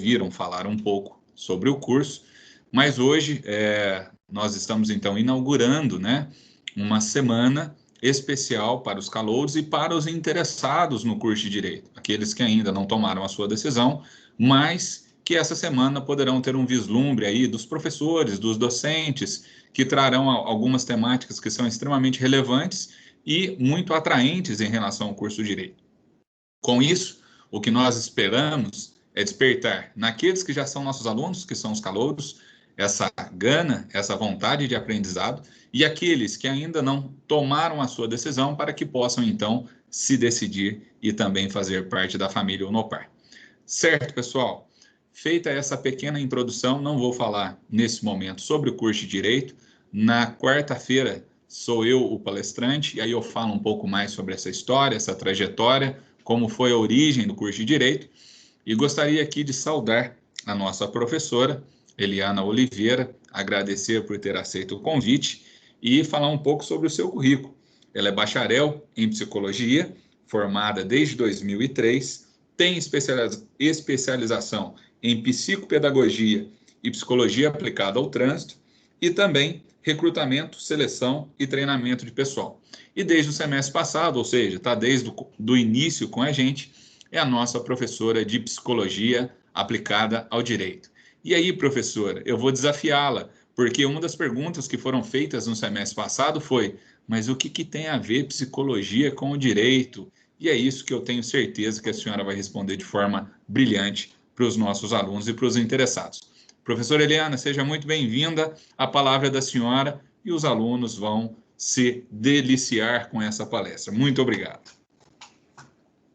ouviram falar um pouco sobre o curso, mas hoje nós estamos então inaugurando, né, uma semana especial para os calouros e para os interessados no curso de Direito, aqueles que ainda não tomaram a sua decisão, mas que essa semana poderão ter um vislumbre aí dos professores, dos docentes, que trarão algumas temáticas que são extremamente relevantes e muito atraentes em relação ao curso de Direito. Com isso, o que nós esperamos é despertar naqueles que já são nossos alunos, que são os calouros, essa gana, essa vontade de aprendizado, e aqueles que ainda não tomaram a sua decisão para que possam, então, se decidir e também fazer parte da família Unopar. Certo, pessoal? Feita essa pequena introdução, não vou falar nesse momento sobre o curso de Direito. Na quarta-feira sou eu o palestrante, e aí eu falo um pouco mais sobre essa história, essa trajetória, como foi a origem do curso de Direito. E gostaria aqui de saudar a nossa professora, Eliana Oliveira, agradecer por ter aceito o convite e falar um pouco sobre o seu currículo. Ela é bacharel em psicologia, formada desde 2003, tem especialização em psicopedagogia e psicologia aplicada ao trânsito e também recrutamento, seleção e treinamento de pessoal. E desde o semestre passado, ou seja, está desde o início com a gente, é a nossa professora de psicologia aplicada ao direito. E aí, professora, eu vou desafiá-la, porque uma das perguntas que foram feitas no semestre passado foi: mas o que tem a ver psicologia com o direito? E é isso que eu tenho certeza que a senhora vai responder de forma brilhante para os nossos alunos e para os interessados. Professora Eliana, seja muito bem-vinda. A palavra é da senhora e os alunos vão se deliciar com essa palestra. Muito obrigado.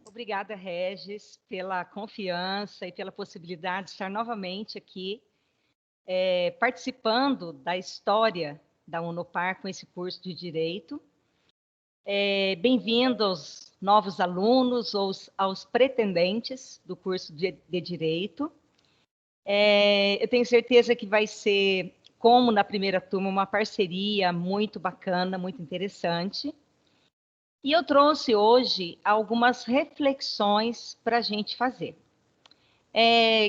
Obrigada, Regis, pela confiança e pela possibilidade de estar novamente aqui participando da história da Unopar com esse curso de Direito. Bem-vindo aos novos alunos, aos pretendentes do curso de Direito. Eu tenho certeza que vai ser, como na primeira turma, uma parceria muito bacana, muito interessante. E eu trouxe hoje algumas reflexões para a gente fazer.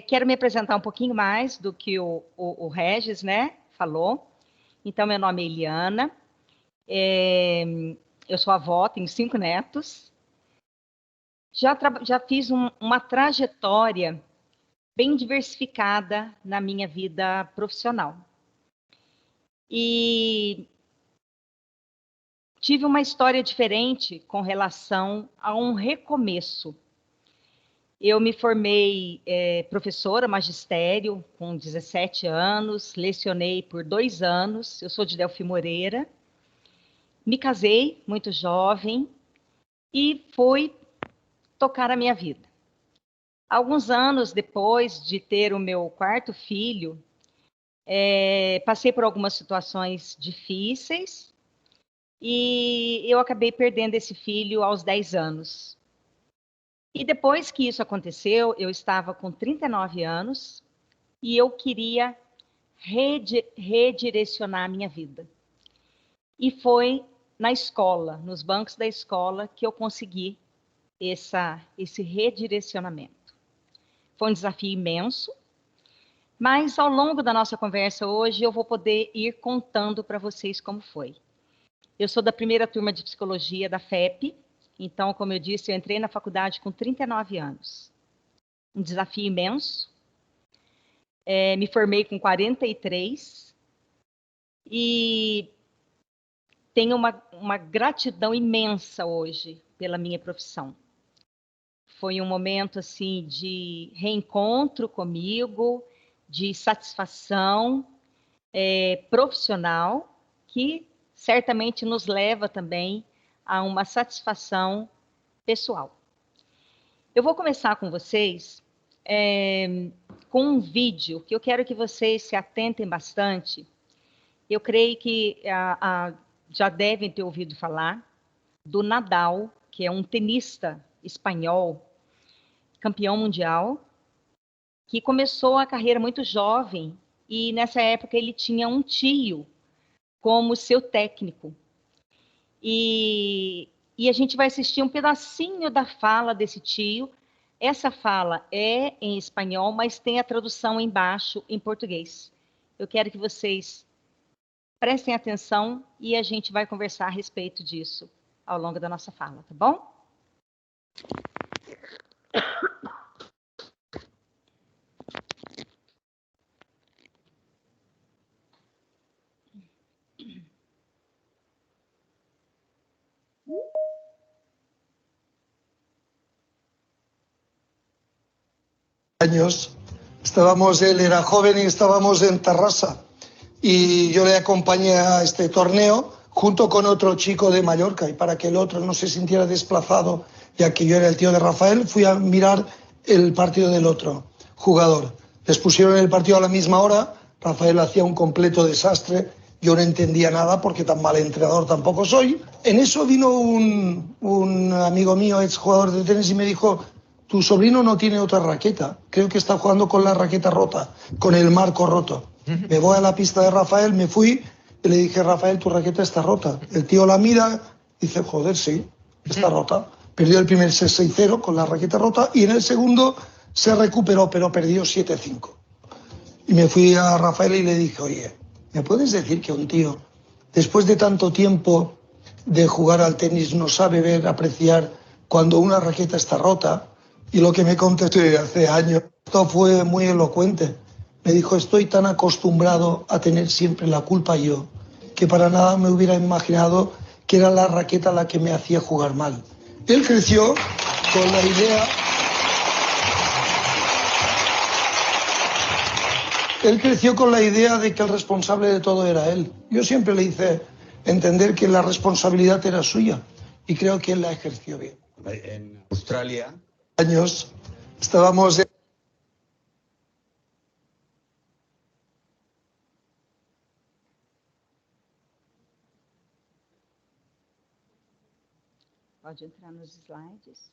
Quero me apresentar um pouquinho mais do que o Regis, né, falou. Então, meu nome é Eliana, eu sou avó, tenho 5 netos. Já fiz uma trajetória bem diversificada na minha vida profissional. E tive uma história diferente com relação a um recomeço. Eu me formei professora, magistério, com 17 anos, lecionei por 2 anos, eu sou de Delfim Moreira, me casei muito jovem e fui tocar a minha vida. Alguns anos depois de ter o meu 4º filho, passei por algumas situações difíceis e eu acabei perdendo esse filho aos 10 anos. E depois que isso aconteceu, eu estava com 39 anos e eu queria redirecionar a minha vida. E foi na escola, nos bancos da escola, que eu consegui esse redirecionamento. Foi um desafio imenso, mas ao longo da nossa conversa hoje eu vou poder ir contando para vocês como foi. Eu sou da primeira turma de psicologia da FEP, então, como eu disse, eu entrei na faculdade com 39 anos. Um desafio imenso. Me formei com 43 e tenho uma gratidão imensa hoje pela minha profissão. Foi um momento assim de reencontro comigo, de satisfação profissional, que certamente nos leva também a uma satisfação pessoal. Eu vou começar com vocês com um vídeo que eu quero que vocês se atentem bastante. Eu creio que já devem ter ouvido falar do Nadal, que é um tenista espanhol, campeão mundial, que começou a carreira muito jovem e nessa época ele tinha um tio como seu técnico. E a gente vai assistir um pedacinho da fala desse tio, Essa fala é em espanhol, mas tem a tradução embaixo em português. Eu quero que vocês prestem atenção e a gente vai conversar a respeito disso ao longo da nossa fala, tá bom? Años, él era joven y estábamos en Tarrasa y yo le acompañé a este torneo junto con otro chico de Mallorca y para que el otro no se sintiera desplazado, ya que yo era el tío de Rafael, fui a mirar el partido del otro jugador. Les pusieron el partido a la misma hora, Rafael hacía un completo desastre, yo no entendía nada porque tan mal entrenador tampoco soy. En eso vino un amigo mío, exjugador de tenis, y me dijo: tu sobrino no tiene otra raqueta, creo que está jugando con la raqueta rota, con el marco roto. Me voy a la pista de Rafael, me fui y le dije: Rafael, tu raqueta está rota. El tío la mira y dice: joder, sí, está rota. Perdió el primer set 6-0 con la raqueta rota y en el segundo se recuperó, pero perdió 7-5. Y me fui a Rafael y le dije: oye, ¿me puedes decir que un tío, después de tanto tiempo de jugar al tenis, no sabe ver, apreciar cuando una raqueta está rota? Y lo que me contestó hace años, esto fue muy elocuente. Me dijo: estoy tan acostumbrado a tener siempre la culpa yo, que para nada me hubiera imaginado que era la raqueta la que me hacía jugar mal. Él creció con la idea... Él creció con la idea de que el responsable de todo era él. Yo siempre le hice entender que la responsabilidad era suya y creo que él la ejerció bien. En Australia... Años, estábamos... Pode entrar nos slides.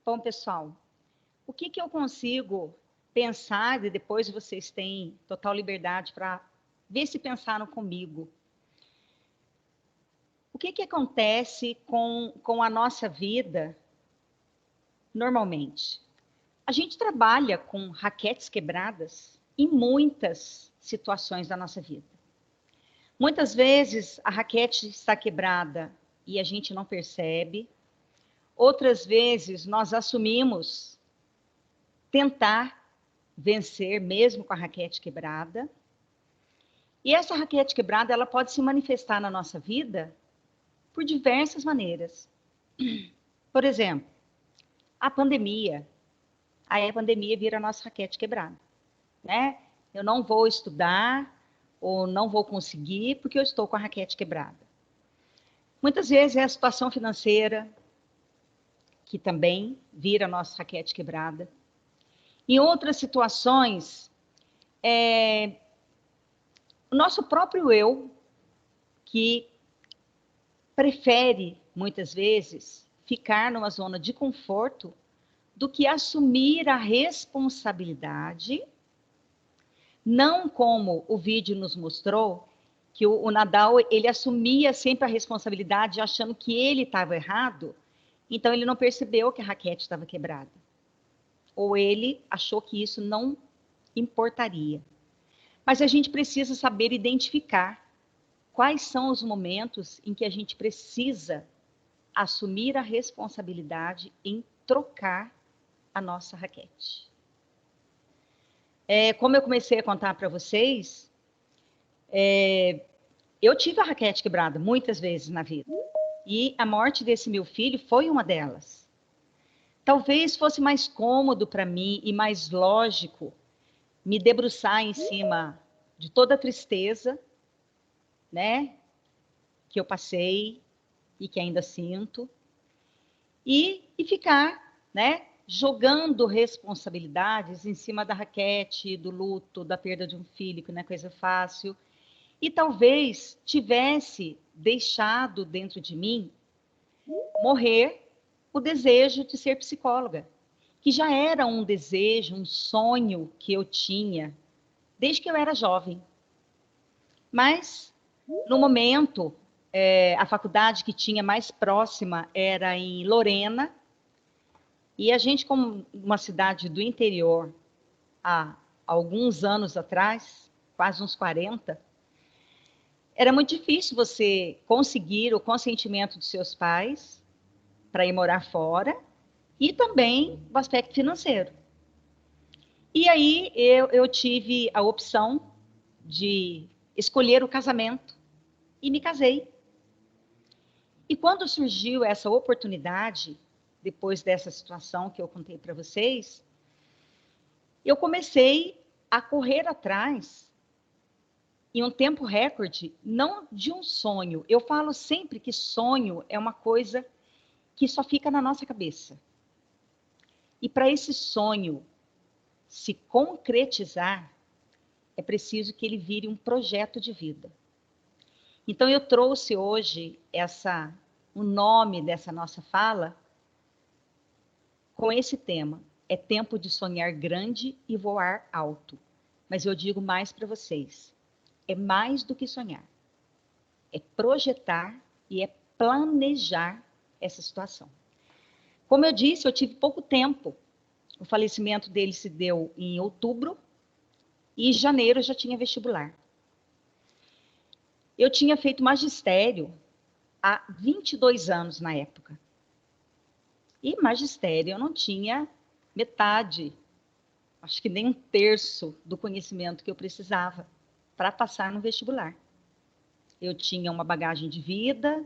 Bom, pessoal, o que eu consigo pensar, e depois vocês têm total liberdade para ver se pensaram comigo. O que acontece com a nossa vida normalmente? A gente trabalha com raquetes quebradas em muitas situações da nossa vida. Muitas vezes a raquete está quebrada e a gente não percebe. Outras vezes nós assumimos tentar vencer mesmo com a raquete quebrada. E essa raquete quebrada, ela pode se manifestar na nossa vida por diversas maneiras. Por exemplo, a pandemia. Aí a pandemia vira a nossa raquete quebrada, né? Eu não vou estudar ou não vou conseguir porque eu estou com a raquete quebrada. Muitas vezes é a situação financeira que também vira a nossa raquete quebrada. Em outras situações, o nosso próprio eu, que prefere, muitas vezes, ficar numa zona de conforto do que assumir a responsabilidade, não como o vídeo nos mostrou, que o Nadal, ele assumia sempre a responsabilidade achando que ele estava errado, então ele não percebeu que a raquete estava quebrada. Ou ele achou que isso não importaria. Mas a gente precisa saber identificar quais são os momentos em que a gente precisa assumir a responsabilidade em trocar a nossa raquete. Como eu comecei a contar para vocês, eu tive a raquete quebrada muitas vezes na vida. E a morte desse meu filho foi uma delas. Talvez fosse mais cômodo para mim e mais lógico me debruçar em cima de toda a tristeza, né, que eu passei e que ainda sinto, e ficar, né, jogando responsabilidades em cima da raquete, do luto, da perda de um filho, que não é coisa fácil, e talvez tivesse deixado dentro de mim morrer o desejo de ser psicóloga, que já era um desejo, um sonho que eu tinha desde que eu era jovem. Mas, no momento, a faculdade que tinha mais próxima era em Lorena, e a gente, como uma cidade do interior, há alguns anos atrás, quase uns 40, era muito difícil você conseguir o consentimento dos seus pais para ir morar fora, e também o aspecto financeiro. E aí eu tive a opção de escolher o casamento e me casei. E quando surgiu essa oportunidade, depois dessa situação que eu contei para vocês, eu comecei a correr atrás, em um tempo recorde, não de um sonho. Eu falo sempre que sonho é uma coisa que só fica na nossa cabeça. E para esse sonho se concretizar, é preciso que ele vire um projeto de vida. Então eu trouxe hoje o nome dessa nossa fala com esse tema. É tempo de sonhar grande e voar alto. Mas eu digo mais para vocês. É mais do que sonhar. É projetar e é planejar essa situação. Como eu disse, eu tive pouco tempo. O falecimento dele se deu em outubro e em janeiro eu já tinha vestibular. Eu tinha feito magistério há 22 anos na época. E magistério eu não tinha metade, acho que nem um terço do conhecimento que eu precisava para passar no vestibular. Eu tinha uma bagagem de vida,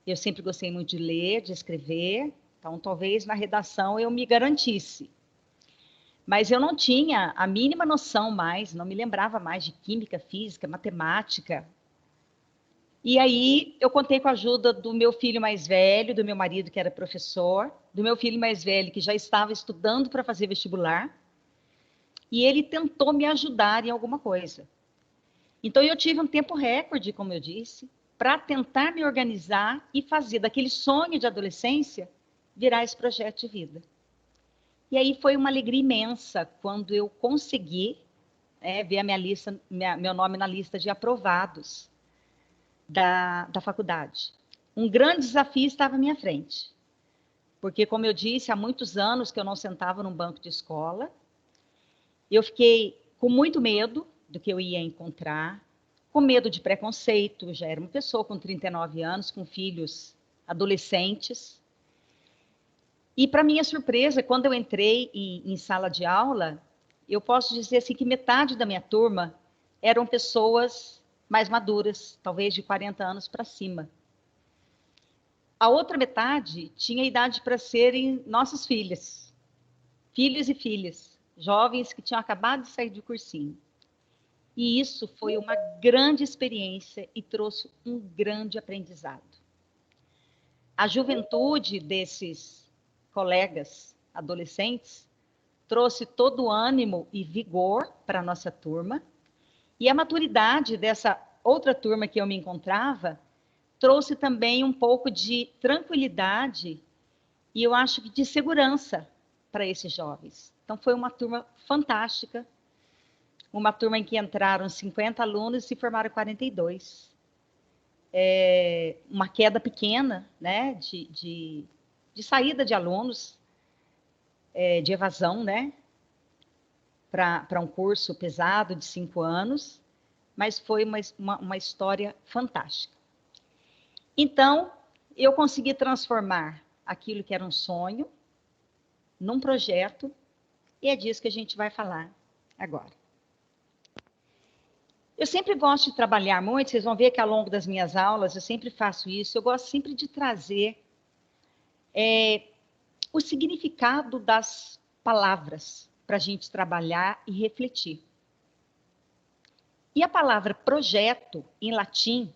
eu sempre gostei muito de ler, de escrever, então talvez na redação eu me garantisse. Mas eu não tinha a mínima noção mais, não me lembrava mais de química, física, matemática. E aí eu contei com a ajuda do meu filho mais velho, do meu marido que era professor, do meu filho mais velho que já estava estudando para fazer vestibular, e ele tentou me ajudar em alguma coisa. Então eu tive um tempo recorde, como eu disse, para tentar me organizar e fazer daquele sonho de adolescência virar esse projeto de vida. E aí foi uma alegria imensa quando eu consegui ver a minha lista, meu nome na lista de aprovados da faculdade. Um grande desafio estava à minha frente, porque, como eu disse, há muitos anos que eu não sentava num banco de escola, eu fiquei com muito medo do que eu ia encontrar, com medo de preconceito, já era uma pessoa com 39 anos, com filhos adolescentes. E, para minha surpresa, quando eu entrei em sala de aula, eu posso dizer assim que metade da minha turma eram pessoas mais maduras, talvez de 40 anos para cima. A outra metade tinha idade para serem nossas filhas, filhos e filhas, jovens que tinham acabado de sair do cursinho. E isso foi uma grande experiência e trouxe um grande aprendizado. A juventude desses colegas adolescentes trouxe todo o ânimo e vigor para a nossa turma, e a maturidade dessa outra turma que eu me encontrava trouxe também um pouco de tranquilidade e eu acho que de segurança para esses jovens. Então foi uma turma fantástica, uma turma em que entraram 50 alunos e se formaram 42. Uma queda pequena, né, de saída de alunos, de evasão, né, para um curso pesado de 5 anos, mas foi uma história fantástica. Então, eu consegui transformar aquilo que era um sonho num projeto, e é disso que a gente vai falar agora. Eu sempre gosto de trabalhar muito, vocês vão ver que ao longo das minhas aulas eu sempre faço isso, eu gosto sempre de trazer o significado das palavras para a gente trabalhar e refletir. E a palavra projeto, em latim,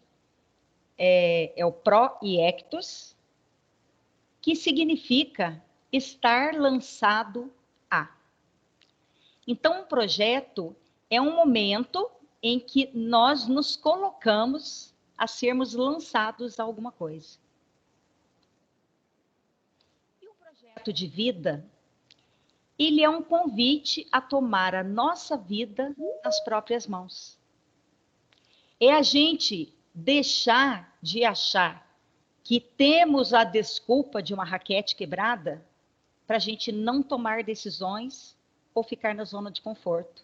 é o proiectus, que significa estar lançado a. Então, um projeto é um momento em que nós nos colocamos a sermos lançados a alguma coisa. E o projeto de vida, ele é um convite a tomar a nossa vida nas próprias mãos. É a gente deixar de achar que temos a desculpa de uma raquete quebrada para a gente não tomar decisões ou ficar na zona de conforto.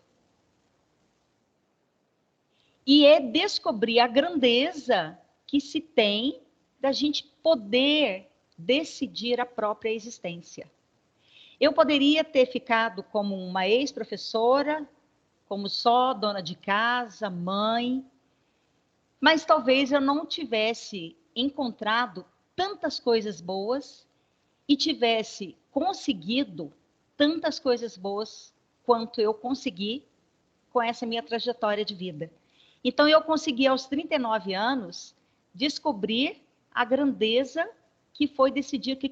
E é descobrir a grandeza que se tem da gente poder decidir a própria existência. Eu poderia ter ficado como uma ex-professora, como só dona de casa, mãe, mas talvez eu não tivesse encontrado tantas coisas boas e tivesse conseguido tantas coisas boas quanto eu consegui com essa minha trajetória de vida. Então, eu consegui, aos 39 anos, descobrir a grandeza que foi decidir o que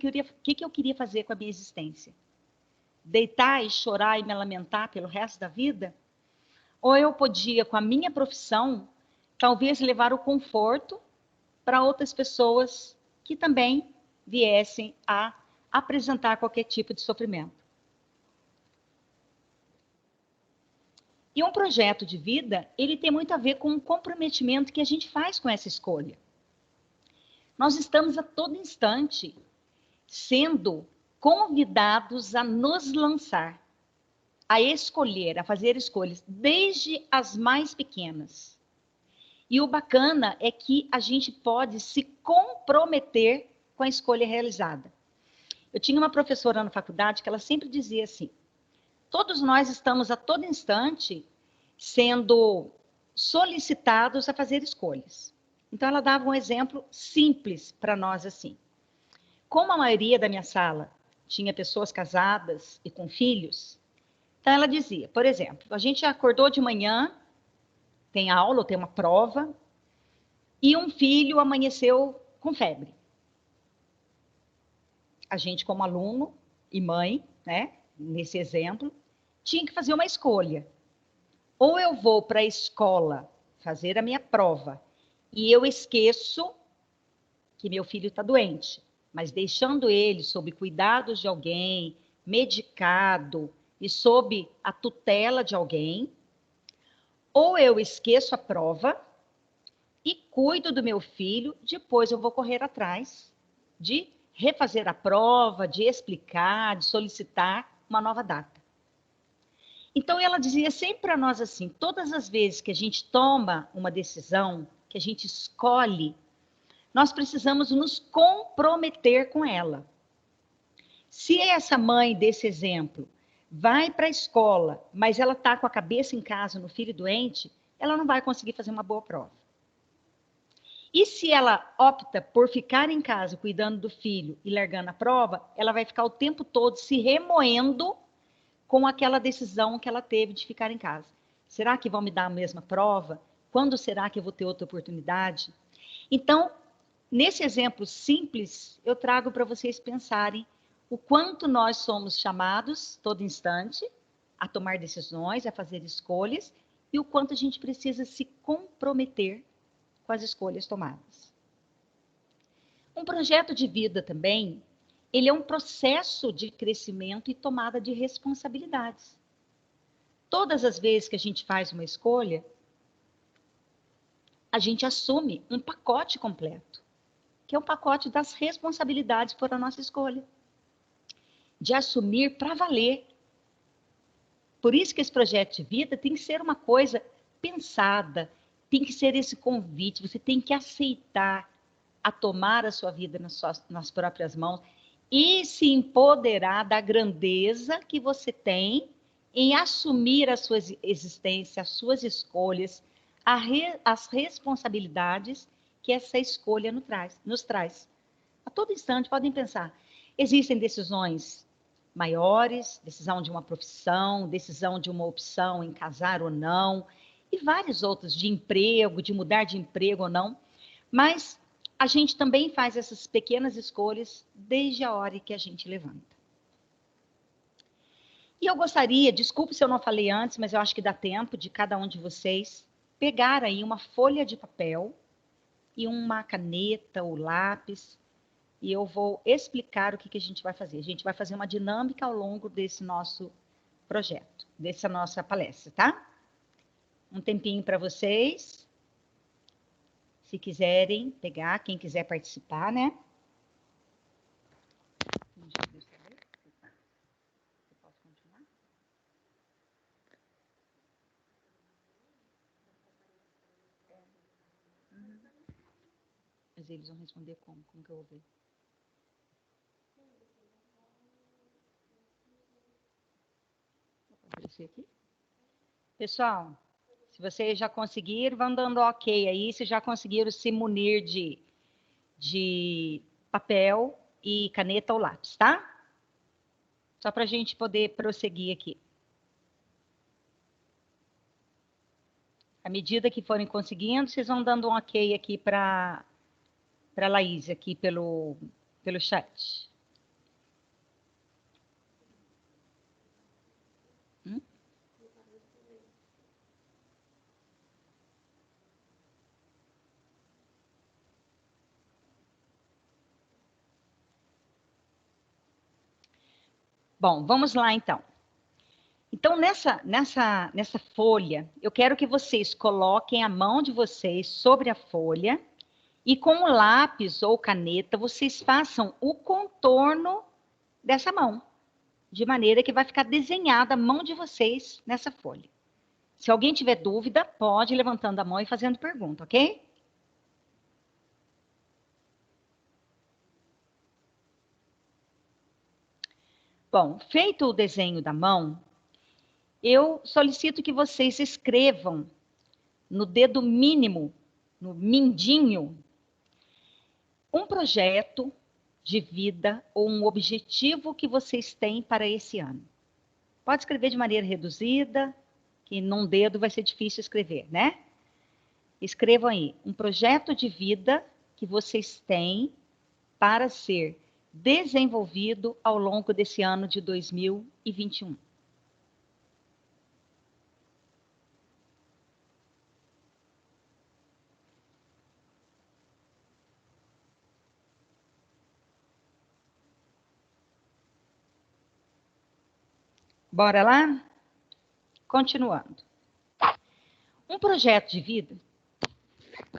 eu queria fazer com a minha existência. Deitar e chorar e me lamentar pelo resto da vida? Ou eu podia, com a minha profissão, talvez levar o conforto para outras pessoas que também viessem a apresentar qualquer tipo de sofrimento. E um projeto de vida, ele tem muito a ver com o comprometimento que a gente faz com essa escolha. Nós estamos a todo instante sendo convidados a nos lançar, a escolher, a fazer escolhas, desde as mais pequenas. E o bacana é que a gente pode se comprometer com a escolha realizada. Eu tinha uma professora na faculdade que ela sempre dizia assim: todos nós estamos a todo instante sendo solicitados a fazer escolhas. Então, ela dava um exemplo simples para nós assim. Como a maioria da minha sala tinha pessoas casadas e com filhos, então ela dizia, por exemplo, a gente acordou de manhã, tem aula ou tem uma prova, e um filho amanheceu com febre. A gente, como aluno e mãe, né, nesse exemplo, tinha que fazer uma escolha. Ou eu vou para a escola fazer a minha prova e eu esqueço que meu filho está doente, mas deixando ele sob cuidados de alguém, medicado e sob a tutela de alguém, ou eu esqueço a prova e cuido do meu filho, depois eu vou correr atrás de refazer a prova, de explicar, de solicitar uma nova data. Então, ela dizia sempre para nós assim, todas as vezes que a gente toma uma decisão, que a gente escolhe, nós precisamos nos comprometer com ela. Se essa mãe desse exemplo vai para a escola, mas ela está com a cabeça em casa no filho doente, ela não vai conseguir fazer uma boa prova. E se ela opta por ficar em casa cuidando do filho e largando a prova, ela vai ficar o tempo todo se remoendo com aquela decisão que ela teve de ficar em casa. Será que vão me dar a mesma prova? Quando será que eu vou ter outra oportunidade? Então, nesse exemplo simples, eu trago para vocês pensarem o quanto nós somos chamados, todo instante, a tomar decisões, a fazer escolhas, e o quanto a gente precisa se comprometer com as escolhas tomadas. Um projeto de vida também, ele é um processo de crescimento e tomada de responsabilidades. Todas as vezes que a gente faz uma escolha, a gente assume um pacote completo, que é o pacote das responsabilidades por a nossa escolha. De assumir para valer. Por isso que esse projeto de vida tem que ser uma coisa pensada, tem que ser esse convite, você tem que aceitar a tomar a sua vida nas próprias mãos e se empoderar da grandeza que você tem em assumir a sua existência, as suas escolhas, as responsabilidades que essa escolha nos traz. A todo instante, podem pensar, existem decisões maiores, decisão de uma profissão, decisão de uma opção em casar ou não, e vários outros, de emprego, de mudar de emprego ou não, mas a gente também faz essas pequenas escolhas desde a hora que a gente levanta. E eu gostaria, desculpe se eu não falei antes, mas eu acho que dá tempo de cada um de vocês pegar aí uma folha de papel e uma caneta ou lápis, e eu vou explicar o que a gente vai fazer. A gente vai fazer uma dinâmica ao longo desse nosso projeto, dessa nossa palestra, tá? Um tempinho para vocês. Se quiserem pegar, quem quiser participar, né? Mas eles vão responder como? Como que eu vou ver? Vou aparecer aqui. Pessoal, se vocês já conseguiram, vão dando ok aí. Se já conseguiram se munir de papel e caneta ou lápis, tá? Só para a gente poder prosseguir aqui. À medida que forem conseguindo, vocês vão dando um ok aqui para a Laís, aqui pelo chat. Bom, vamos lá então. Então, nessa folha, eu quero que vocês coloquem a mão de vocês sobre a folha e com o lápis ou caneta, vocês façam o contorno dessa mão, de maneira que vai ficar desenhada a mão de vocês nessa folha. Se alguém tiver dúvida, pode ir levantando a mão e fazendo pergunta, ok? Bom, feito o desenho da mão, eu solicito que vocês escrevam no dedo mínimo, no mindinho, um projeto de vida ou um objetivo que vocês têm para esse ano. Pode escrever de maneira reduzida, que num dedo vai ser difícil escrever, né? Escrevam aí, um projeto de vida que vocês têm para ser desenvolvido ao longo desse ano de 2021. Bora lá? Continuando. Um projeto de vida...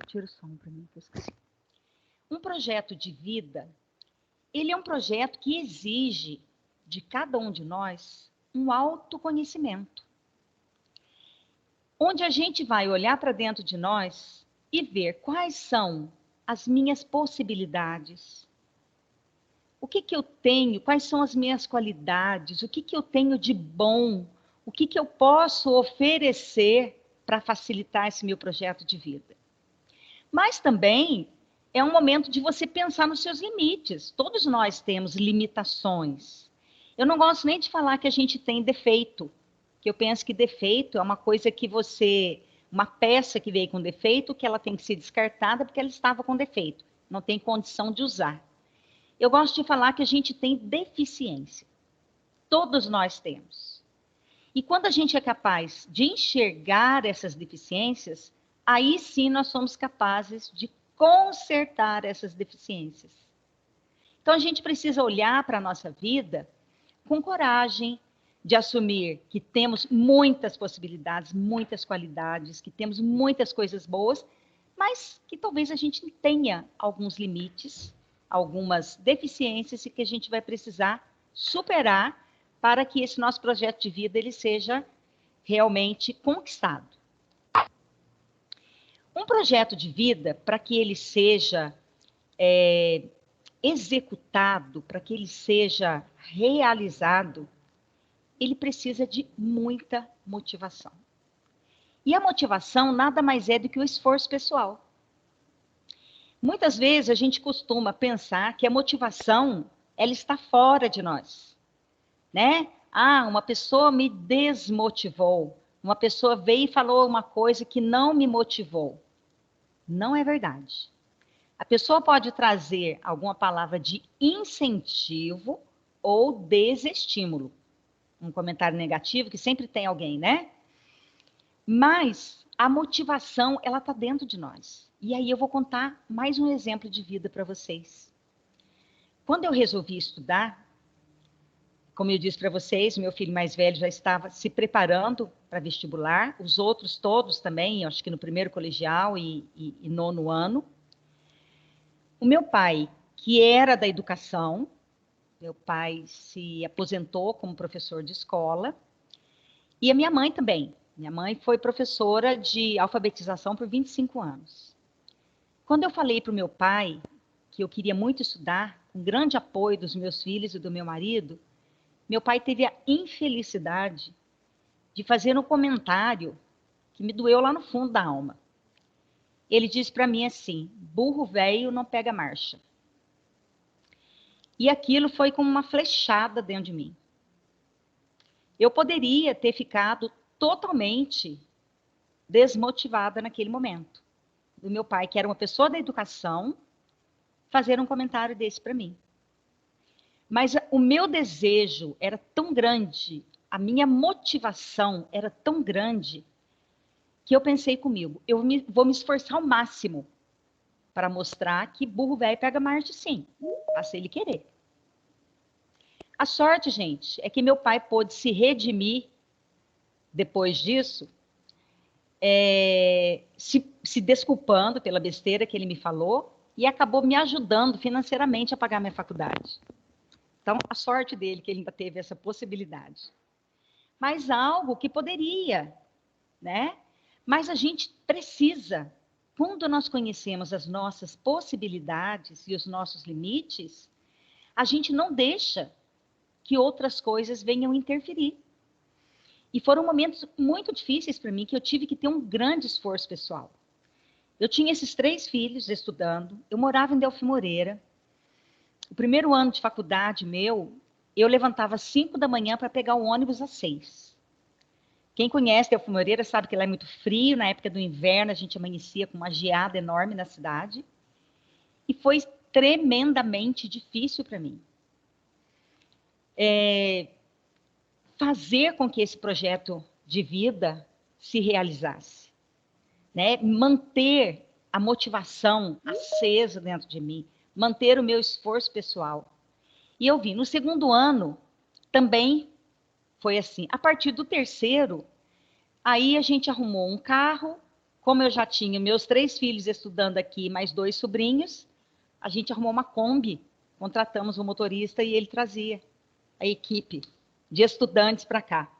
Tira o som para mim, que eu esqueci. Um projeto de vida, ele é um projeto que exige de cada um de nós um autoconhecimento. Onde a gente vai olhar para dentro de nós e ver quais são as minhas possibilidades. O que eu tenho, quais são as minhas qualidades, o que eu tenho de bom, o que eu posso oferecer para facilitar esse meu projeto de vida. Mas também é um momento de você pensar nos seus limites. Todos nós temos limitações. Eu não gosto nem de falar que a gente tem defeito, que eu penso que defeito é uma coisa que uma peça que veio com defeito, que ela tem que ser descartada porque ela estava com defeito, não tem condição de usar. Eu gosto de falar que a gente tem deficiência. Todos nós temos. E quando a gente é capaz de enxergar essas deficiências, aí sim nós somos capazes de consertar essas deficiências. Então a gente precisa olhar para a nossa vida com coragem de assumir que temos muitas possibilidades, muitas qualidades, que temos muitas coisas boas, mas que talvez a gente tenha alguns limites, algumas deficiências e que a gente vai precisar superar para que esse nosso projeto de vida ele seja realmente conquistado. Um projeto de vida, para que ele seja executado, para que ele seja realizado, ele precisa de muita motivação. E a motivação nada mais é do que o esforço pessoal. Muitas vezes a gente costuma pensar que a motivação, ela está fora de nós, né? Ah, uma pessoa me desmotivou, uma pessoa veio e falou uma coisa que não me motivou. Não é verdade. A pessoa pode trazer alguma palavra de incentivo ou desestímulo. Um comentário negativo, que sempre tem alguém, né? Mas a motivação, ela está dentro de nós. E aí eu vou contar mais um exemplo de vida para vocês. Quando eu resolvi estudar, Como eu disse para vocês, meu filho mais velho já estava se preparando para vestibular, os outros todos também, acho que no primeiro colegial e nono ano. O meu pai, que era da educação, meu pai se aposentou como professor de escola, e a minha mãe também. Minha mãe foi professora de alfabetização por 25 anos. Quando eu falei para o meu pai que eu queria muito estudar, com grande apoio dos meus filhos e do meu marido, meu pai teve a infelicidade de fazer um comentário que me doeu lá no fundo da alma. Ele disse para mim assim: burro velho não pega marcha. E aquilo foi como uma flechada dentro de mim. Eu poderia ter ficado totalmente desmotivada naquele momento. Do meu pai, que era uma pessoa da educação, fazer um comentário desse para mim. Mas o meu desejo era tão grande, a minha motivação era tão grande, que eu pensei comigo, vou me esforçar ao máximo para mostrar que burro velho pega marcha sim, se ele querer. A sorte, gente, é que meu pai pôde se redimir depois disso, se desculpando pela besteira que ele me falou e acabou me ajudando financeiramente a pagar minha faculdade. Então, a sorte dele que ele ainda teve essa possibilidade. Mas algo que poderia, né? Mas a gente precisa, quando nós conhecemos as nossas possibilidades e os nossos limites, a gente não deixa que outras coisas venham interferir. E foram momentos muito difíceis para mim, que eu tive que ter um grande esforço pessoal. Eu tinha esses 3 filhos estudando, eu morava em Delfim Moreira. O primeiro ano de faculdade meu, eu levantava às 5 da manhã para pegar o ônibus às 6. Quem conhece Delfim Moreira sabe que lá é muito frio, na época do inverno a gente amanhecia com uma geada enorme na cidade. E foi tremendamente difícil para mim. Fazer com que esse projeto de vida se realizasse, né? Manter a motivação acesa dentro de mim, manter o meu esforço pessoal. E eu vi, no segundo ano, também foi assim. A partir do terceiro, aí a gente arrumou um carro, como eu já tinha meus 3 filhos estudando aqui, mais 2 sobrinhos, a gente arrumou uma Kombi, contratamos um motorista e ele trazia a equipe de estudantes para cá.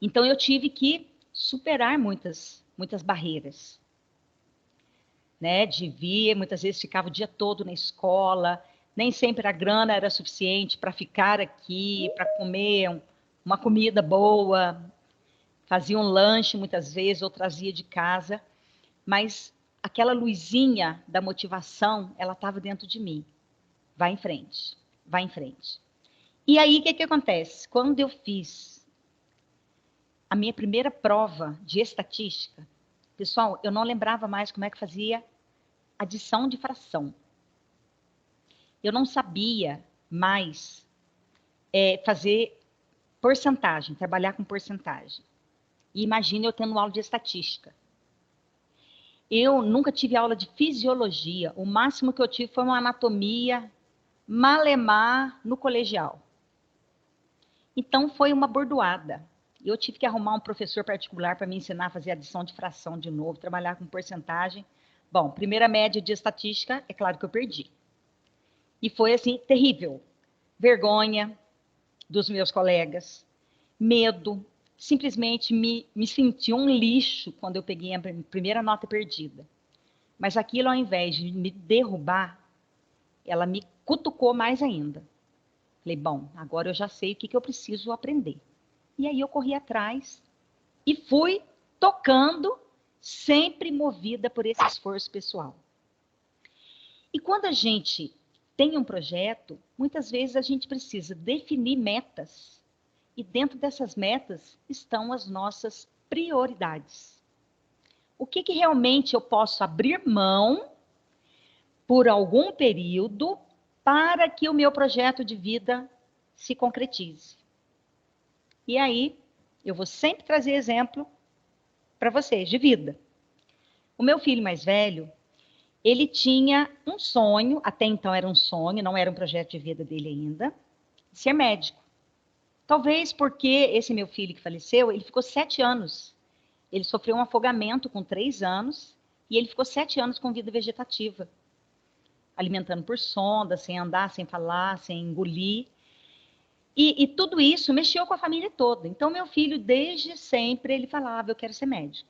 Então, eu tive que superar muitas barreiras. Né? De vir, muitas vezes ficava o dia todo na escola, nem sempre a grana era suficiente para ficar aqui, para comer uma comida boa, fazia um lanche muitas vezes, ou trazia de casa, mas aquela luzinha da motivação, ela estava dentro de mim. Vai em frente, vai em frente. E aí, o que acontece? Quando eu fiz a minha primeira prova de estatística, pessoal, eu não lembrava mais como é que fazia adição de fração. Eu não sabia mais fazer porcentagem, trabalhar com porcentagem. E imagina eu tendo aula de estatística. Eu nunca tive aula de fisiologia. O máximo que eu tive foi uma anatomia malemar no colegial. Então, foi uma bordoada. Eu tive que arrumar um professor particular para me ensinar a fazer adição de fração de novo, trabalhar com porcentagem. Bom, primeira média de estatística, é claro que eu perdi. E foi, assim, terrível. Vergonha dos meus colegas, medo, simplesmente me senti um lixo quando eu peguei a primeira nota perdida. Mas aquilo, ao invés de me derrubar, ela me cutucou mais ainda. Falei, bom, agora eu já sei o que eu preciso aprender. E aí eu corri atrás e fui tocando, sempre movida por esse esforço pessoal. E quando a gente tem um projeto, muitas vezes a gente precisa definir metas. E dentro dessas metas estão as nossas prioridades. O que realmente eu posso abrir mão por algum período para que o meu projeto de vida se concretize. E aí, eu vou sempre trazer exemplo para vocês de vida. O meu filho mais velho, ele tinha um sonho, até então era um sonho, não era um projeto de vida dele ainda, de ser médico. Talvez porque esse meu filho que faleceu, ele ficou 7 anos. Ele sofreu um afogamento com 3 anos e ele ficou 7 anos com vida vegetativa, alimentando por sonda, sem andar, sem falar, sem engolir. E tudo isso mexeu com a família toda. Então, meu filho, desde sempre, ele falava, eu quero ser médico.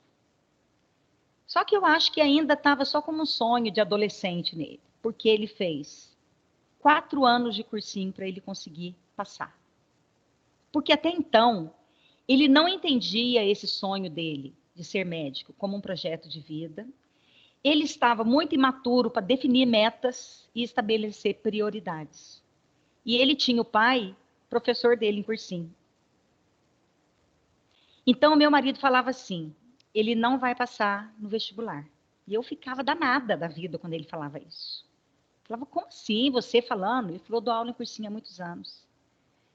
Só que eu acho que ainda estava só como um sonho de adolescente nele, porque ele fez 4 anos de cursinho para ele conseguir passar. Porque até então, ele não entendia esse sonho dele de ser médico como um projeto de vida. Ele estava muito imaturo para definir metas e estabelecer prioridades. E ele tinha o pai, professor dele em cursinho. Então, meu marido falava assim, ele não vai passar no vestibular. E eu ficava danada da vida quando ele falava isso. Eu falava, como assim, você falando? Ele falou, dou aula em cursinho há muitos anos.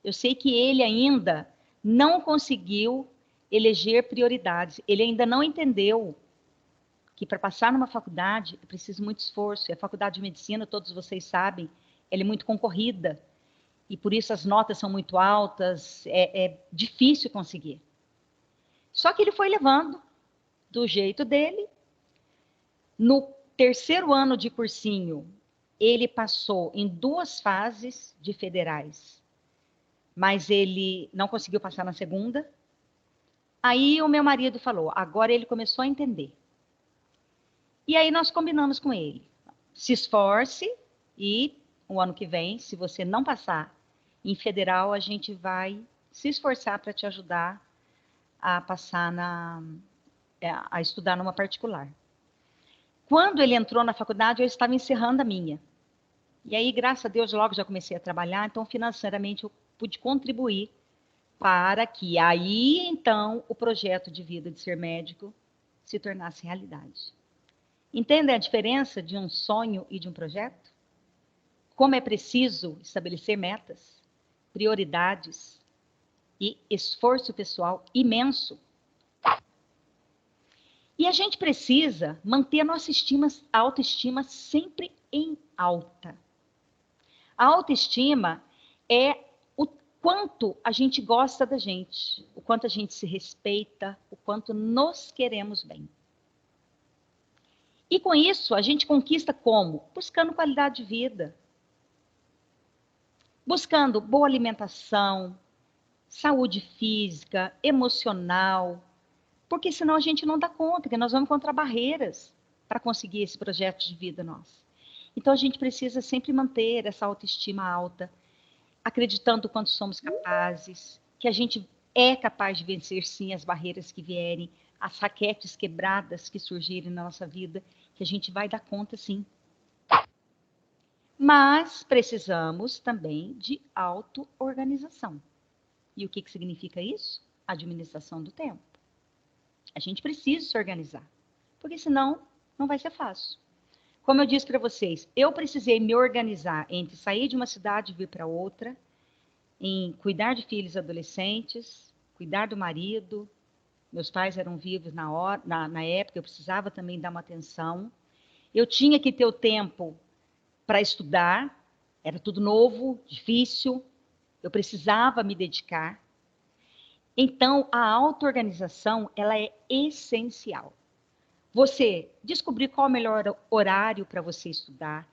Eu sei que ele ainda não conseguiu eleger prioridades. Ele ainda não entendeu que para passar numa faculdade é preciso muito esforço. E a faculdade de medicina, todos vocês sabem, ela é muito concorrida. E por isso as notas são muito altas, é difícil conseguir. Só que ele foi levando do jeito dele. No 3º ano de cursinho, ele passou em 2 fases de federais, mas ele não conseguiu passar na segunda. Aí o meu marido falou, agora ele começou a entender. E aí nós combinamos com ele, se esforce e o ano que vem, se você não passar em federal, a gente vai se esforçar para te ajudar a passar a estudar numa particular. Quando ele entrou na faculdade, eu estava encerrando a minha. E aí, graças a Deus, logo já comecei a trabalhar, então financeiramente eu pude contribuir para que aí, então, o projeto de vida de ser médico se tornasse realidade. Entendem a diferença de um sonho e de um projeto? Como é preciso estabelecer metas, prioridades e esforço pessoal imenso. E a gente precisa manter a nossa autoestima sempre em alta. A autoestima é o quanto a gente gosta da gente, o quanto a gente se respeita, o quanto nos queremos bem. E com isso, a gente conquista como? Buscando qualidade de vida. Buscando boa alimentação, saúde física, emocional, porque senão a gente não dá conta, que nós vamos encontrar barreiras para conseguir esse projeto de vida nosso. Então a gente precisa sempre manter essa autoestima alta, acreditando quanto somos capazes, que a gente é capaz de vencer sim as barreiras que vierem, as raquetes quebradas que surgirem na nossa vida, que a gente vai dar conta sim. Mas precisamos também de auto-organização. E o que significa isso? Administração do tempo. A gente precisa se organizar, porque senão não vai ser fácil. Como eu disse para vocês, eu precisei me organizar entre sair de uma cidade e vir para outra, em cuidar de filhos adolescentes, cuidar do marido. Meus pais eram vivos na época, eu precisava também dar uma atenção. Eu tinha que ter o tempo para estudar, era tudo novo, difícil, eu precisava me dedicar. Então, a auto-organização, ela é essencial. Você descobrir qual é o melhor horário para você estudar,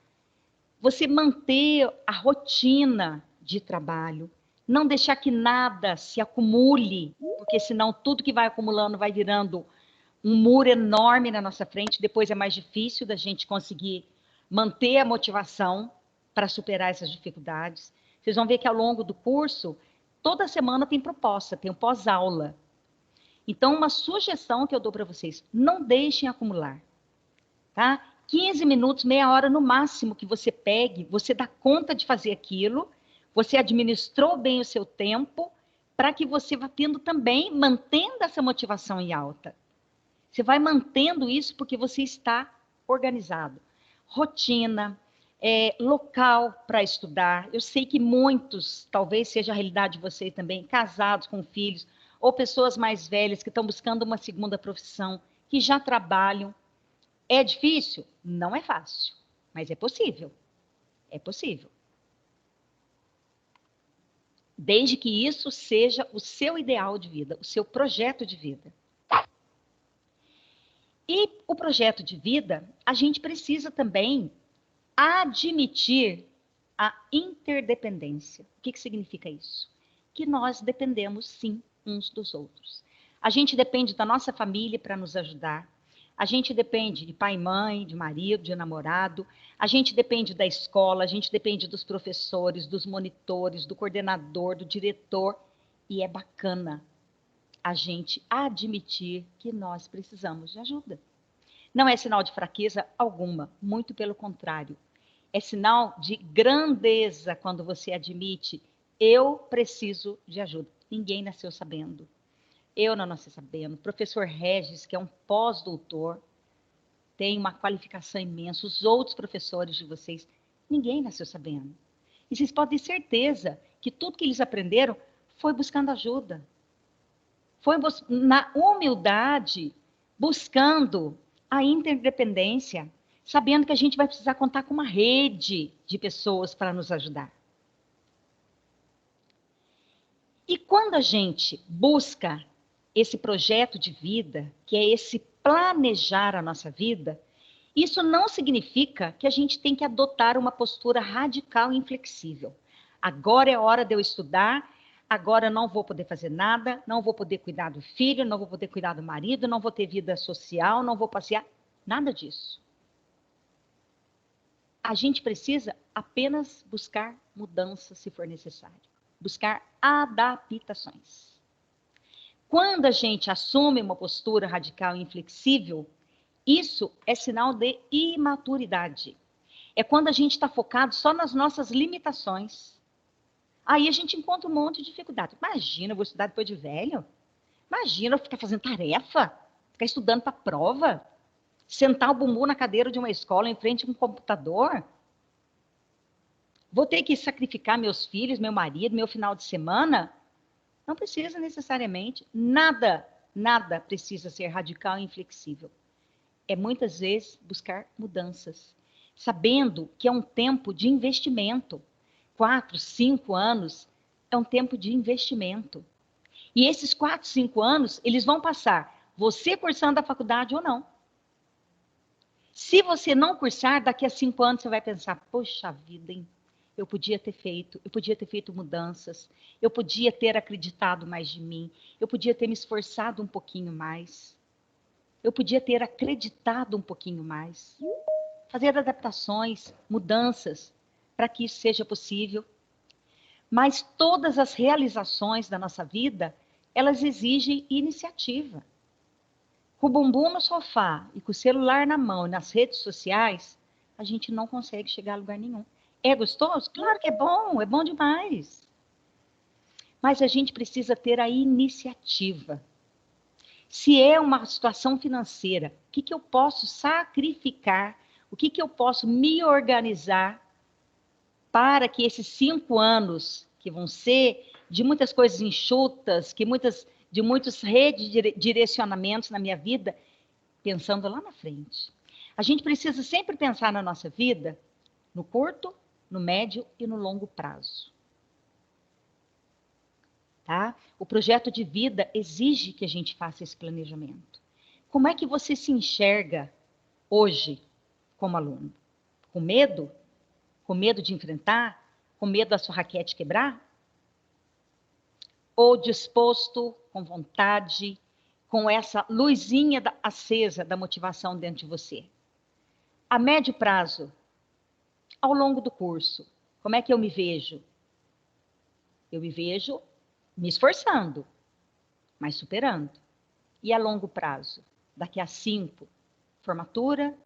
você manter a rotina de trabalho, não deixar que nada se acumule, porque senão tudo que vai acumulando vai virando um muro enorme na nossa frente, depois é mais difícil da gente conseguir manter a motivação para superar essas dificuldades. Vocês vão ver que ao longo do curso, toda semana tem proposta, tem um pós-aula. Então, uma sugestão que eu dou para vocês, não deixem acumular, tá? 15 minutos, meia hora no máximo que você pegue, você dá conta de fazer aquilo, você administrou bem o seu tempo, para que você vá tendo também, mantendo essa motivação em alta. Você vai mantendo isso porque você está organizado. Rotina, local para estudar. Eu sei que muitos, talvez seja a realidade de vocês também, casados com filhos, ou pessoas mais velhas que estão buscando uma segunda profissão, que já trabalham. É difícil? Não é fácil, mas é possível. É possível. Desde que isso seja o seu ideal de vida, o seu projeto de vida. E o projeto de vida, a gente precisa também admitir a interdependência. O que significa isso? Que nós dependemos, sim, uns dos outros. A gente depende da nossa família para nos ajudar. A gente depende de pai e mãe, de marido, de namorado. A gente depende da escola, a gente depende dos professores, dos monitores, do coordenador, do diretor. E é bacana a gente admitir que nós precisamos de ajuda. Não é sinal de fraqueza alguma, muito pelo contrário. É sinal de grandeza quando você admite, eu preciso de ajuda. Ninguém nasceu sabendo. Eu não nasci sabendo. O professor Regis, que é um pós-doutor, tem uma qualificação imensa. Os outros professores de vocês, ninguém nasceu sabendo. E vocês podem ter certeza que tudo que eles aprenderam foi buscando ajuda. Foi na humildade, buscando a interdependência, sabendo que a gente vai precisar contar com uma rede de pessoas para nos ajudar. E quando a gente busca esse projeto de vida, que é esse planejar a nossa vida, isso não significa que a gente tem que adotar uma postura radical e inflexível. Agora é hora de eu estudar, agora não vou poder fazer nada, não vou poder cuidar do filho, não vou poder cuidar do marido, não vou ter vida social, não vou passear. Nada disso. A gente precisa apenas buscar mudanças se for necessário. Buscar adaptações. Quando a gente assume uma postura radical e inflexível, isso é sinal de imaturidade. É quando a gente está focado só nas nossas limitações. Aí a gente encontra um monte de dificuldade. Imagina, eu vou estudar depois de velho? Imagina eu ficar fazendo tarefa, ficar estudando para prova, sentar o bumbum na cadeira de uma escola em frente a um computador. Vou ter que sacrificar meus filhos, meu marido, meu final de semana? Não precisa necessariamente. Nada precisa ser radical e inflexível. É muitas vezes buscar mudanças, sabendo que é um tempo de investimento. 4, 5 anos é um tempo de investimento. E esses 4, 5 anos, eles vão passar, você cursando a faculdade ou não. Se você não cursar, daqui a 5 anos você vai pensar, poxa vida, hein? Eu podia ter feito mudanças, eu podia ter acreditado mais de mim, eu podia ter me esforçado um pouquinho mais, eu podia ter acreditado um pouquinho mais. Fazer adaptações, mudanças, para que isso seja possível. Mas todas as realizações da nossa vida, elas exigem iniciativa. Com o bumbum no sofá e com o celular na mão e nas redes sociais, a gente não consegue chegar a lugar nenhum. É gostoso? Claro que é bom demais. Mas a gente precisa ter a iniciativa. Se é uma situação financeira, o que eu posso sacrificar? O que eu posso me organizar para que esses 5 anos, que vão ser de muitas coisas enxutas, de muitos redirecionamentos na minha vida, pensando lá na frente. A gente precisa sempre pensar na nossa vida no curto, no médio e no longo prazo. Tá? O projeto de vida exige que a gente faça esse planejamento. Como é que você se enxerga hoje como aluno? Com medo? Com medo de enfrentar? Com medo da sua raquete quebrar? Ou disposto, com vontade, com essa luzinha acesa da motivação dentro de você? A médio prazo, ao longo do curso, como é que eu me vejo? Eu me vejo me esforçando, mas superando. E a longo prazo? Daqui a 5, formatura,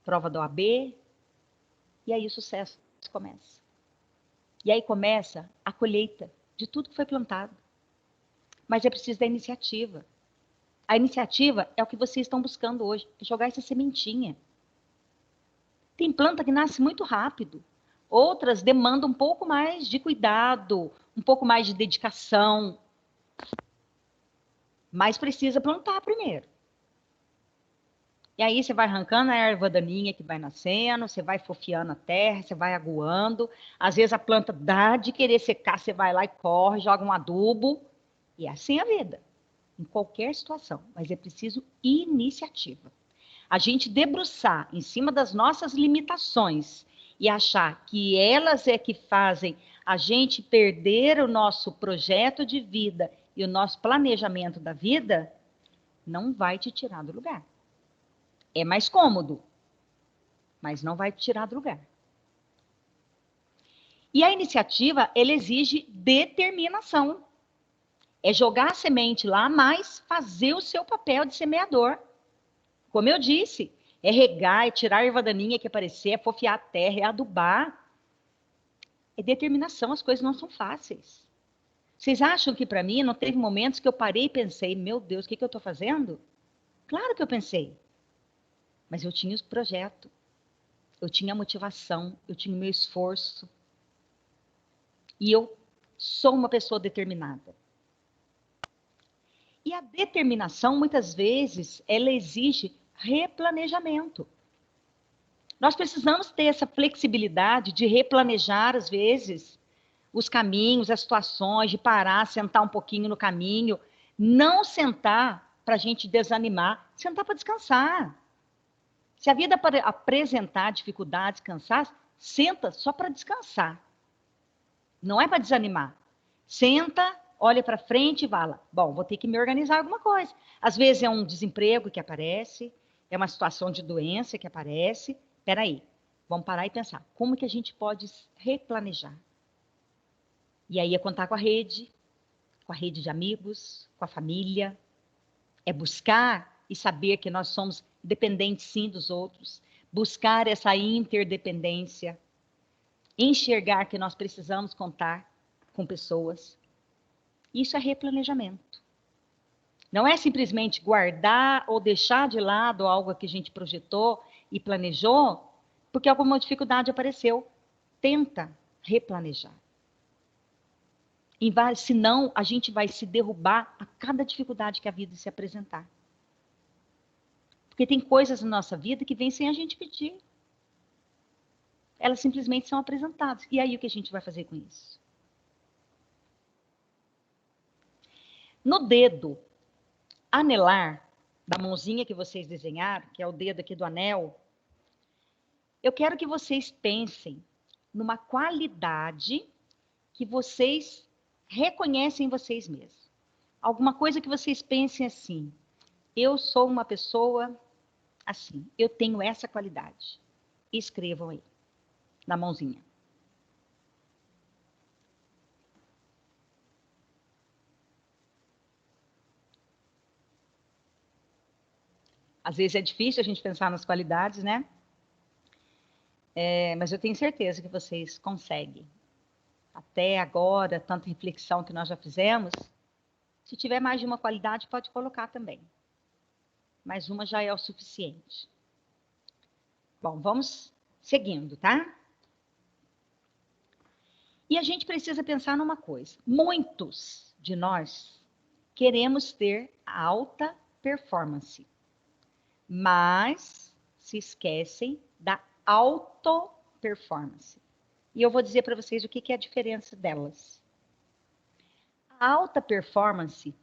prova da OAB, e aí o sucesso começa. E aí começa a colheita de tudo que foi plantado. Mas é preciso da iniciativa. A iniciativa é o que vocês estão buscando hoje, é jogar essa sementinha. Tem planta que nasce muito rápido. Outras demandam um pouco mais de cuidado, um pouco mais de dedicação. Mas precisa plantar primeiro. E aí você vai arrancando a erva daninha que vai nascendo, você vai fofiando a terra, você vai aguando. Às vezes a planta dá de querer secar, você vai lá e corre, joga um adubo. E é assim a vida, em qualquer situação. Mas é preciso iniciativa. A gente debruçar em cima das nossas limitações e achar que elas é que fazem a gente perder o nosso projeto de vida e o nosso planejamento da vida, não vai te tirar do lugar. É mais cômodo, mas não vai te tirar do lugar. E a iniciativa, ela exige determinação. É jogar a semente lá, mas fazer o seu papel de semeador. Como eu disse, é regar, é tirar a erva daninha que aparecer, é fofiar a terra, é adubar. É determinação, as coisas não são fáceis. Vocês acham que para mim não teve momentos que eu parei e pensei, meu Deus, o que eu estou fazendo? Claro que eu pensei. Mas eu tinha o projeto, eu tinha a motivação, eu tinha o meu esforço. E eu sou uma pessoa determinada. E a determinação, muitas vezes, ela exige replanejamento. Nós precisamos ter essa flexibilidade de replanejar, às vezes, os caminhos, as situações, de parar, sentar um pouquinho no caminho. Não sentar para a gente desanimar, sentar para descansar. Se a vida apresentar dificuldades, cansaço, senta só para descansar. Não é para desanimar. Senta, olha para frente e fala, bom, vou ter que me organizar alguma coisa. Às vezes é um desemprego que aparece, é uma situação de doença que aparece. Espera aí, vamos parar e pensar, como que a gente pode replanejar? E aí é contar com a rede de amigos, com a família, é buscar e saber que nós somos dependentes sim dos outros, buscar essa interdependência, enxergar que nós precisamos contar com pessoas. Isso é replanejamento. Não é simplesmente guardar ou deixar de lado algo que a gente projetou e planejou, porque alguma dificuldade apareceu. Tenta replanejar. Senão, a gente vai se derrubar a cada dificuldade que a vida se apresentar. Porque tem coisas na nossa vida que vêm sem a gente pedir. Elas simplesmente são apresentadas. E aí, o que a gente vai fazer com isso? No dedo anelar, da mãozinha que vocês desenharam, que é o dedo aqui do anel, eu quero que vocês pensem numa qualidade que vocês reconhecem em vocês mesmos. Alguma coisa que vocês pensem assim, eu sou uma pessoa assim, eu tenho essa qualidade. Escrevam aí, na mãozinha. Às vezes é difícil a gente pensar nas qualidades, né? Mas eu tenho certeza que vocês conseguem. Até agora, tanta reflexão que nós já fizemos, se tiver mais de uma qualidade, pode colocar também. Mas uma já é o suficiente. Bom, vamos seguindo, tá? E a gente precisa pensar numa coisa. Muitos de nós queremos ter alta performance, mas se esquecem da auto-performance. E eu vou dizer para vocês o que é a diferença delas. A alta performance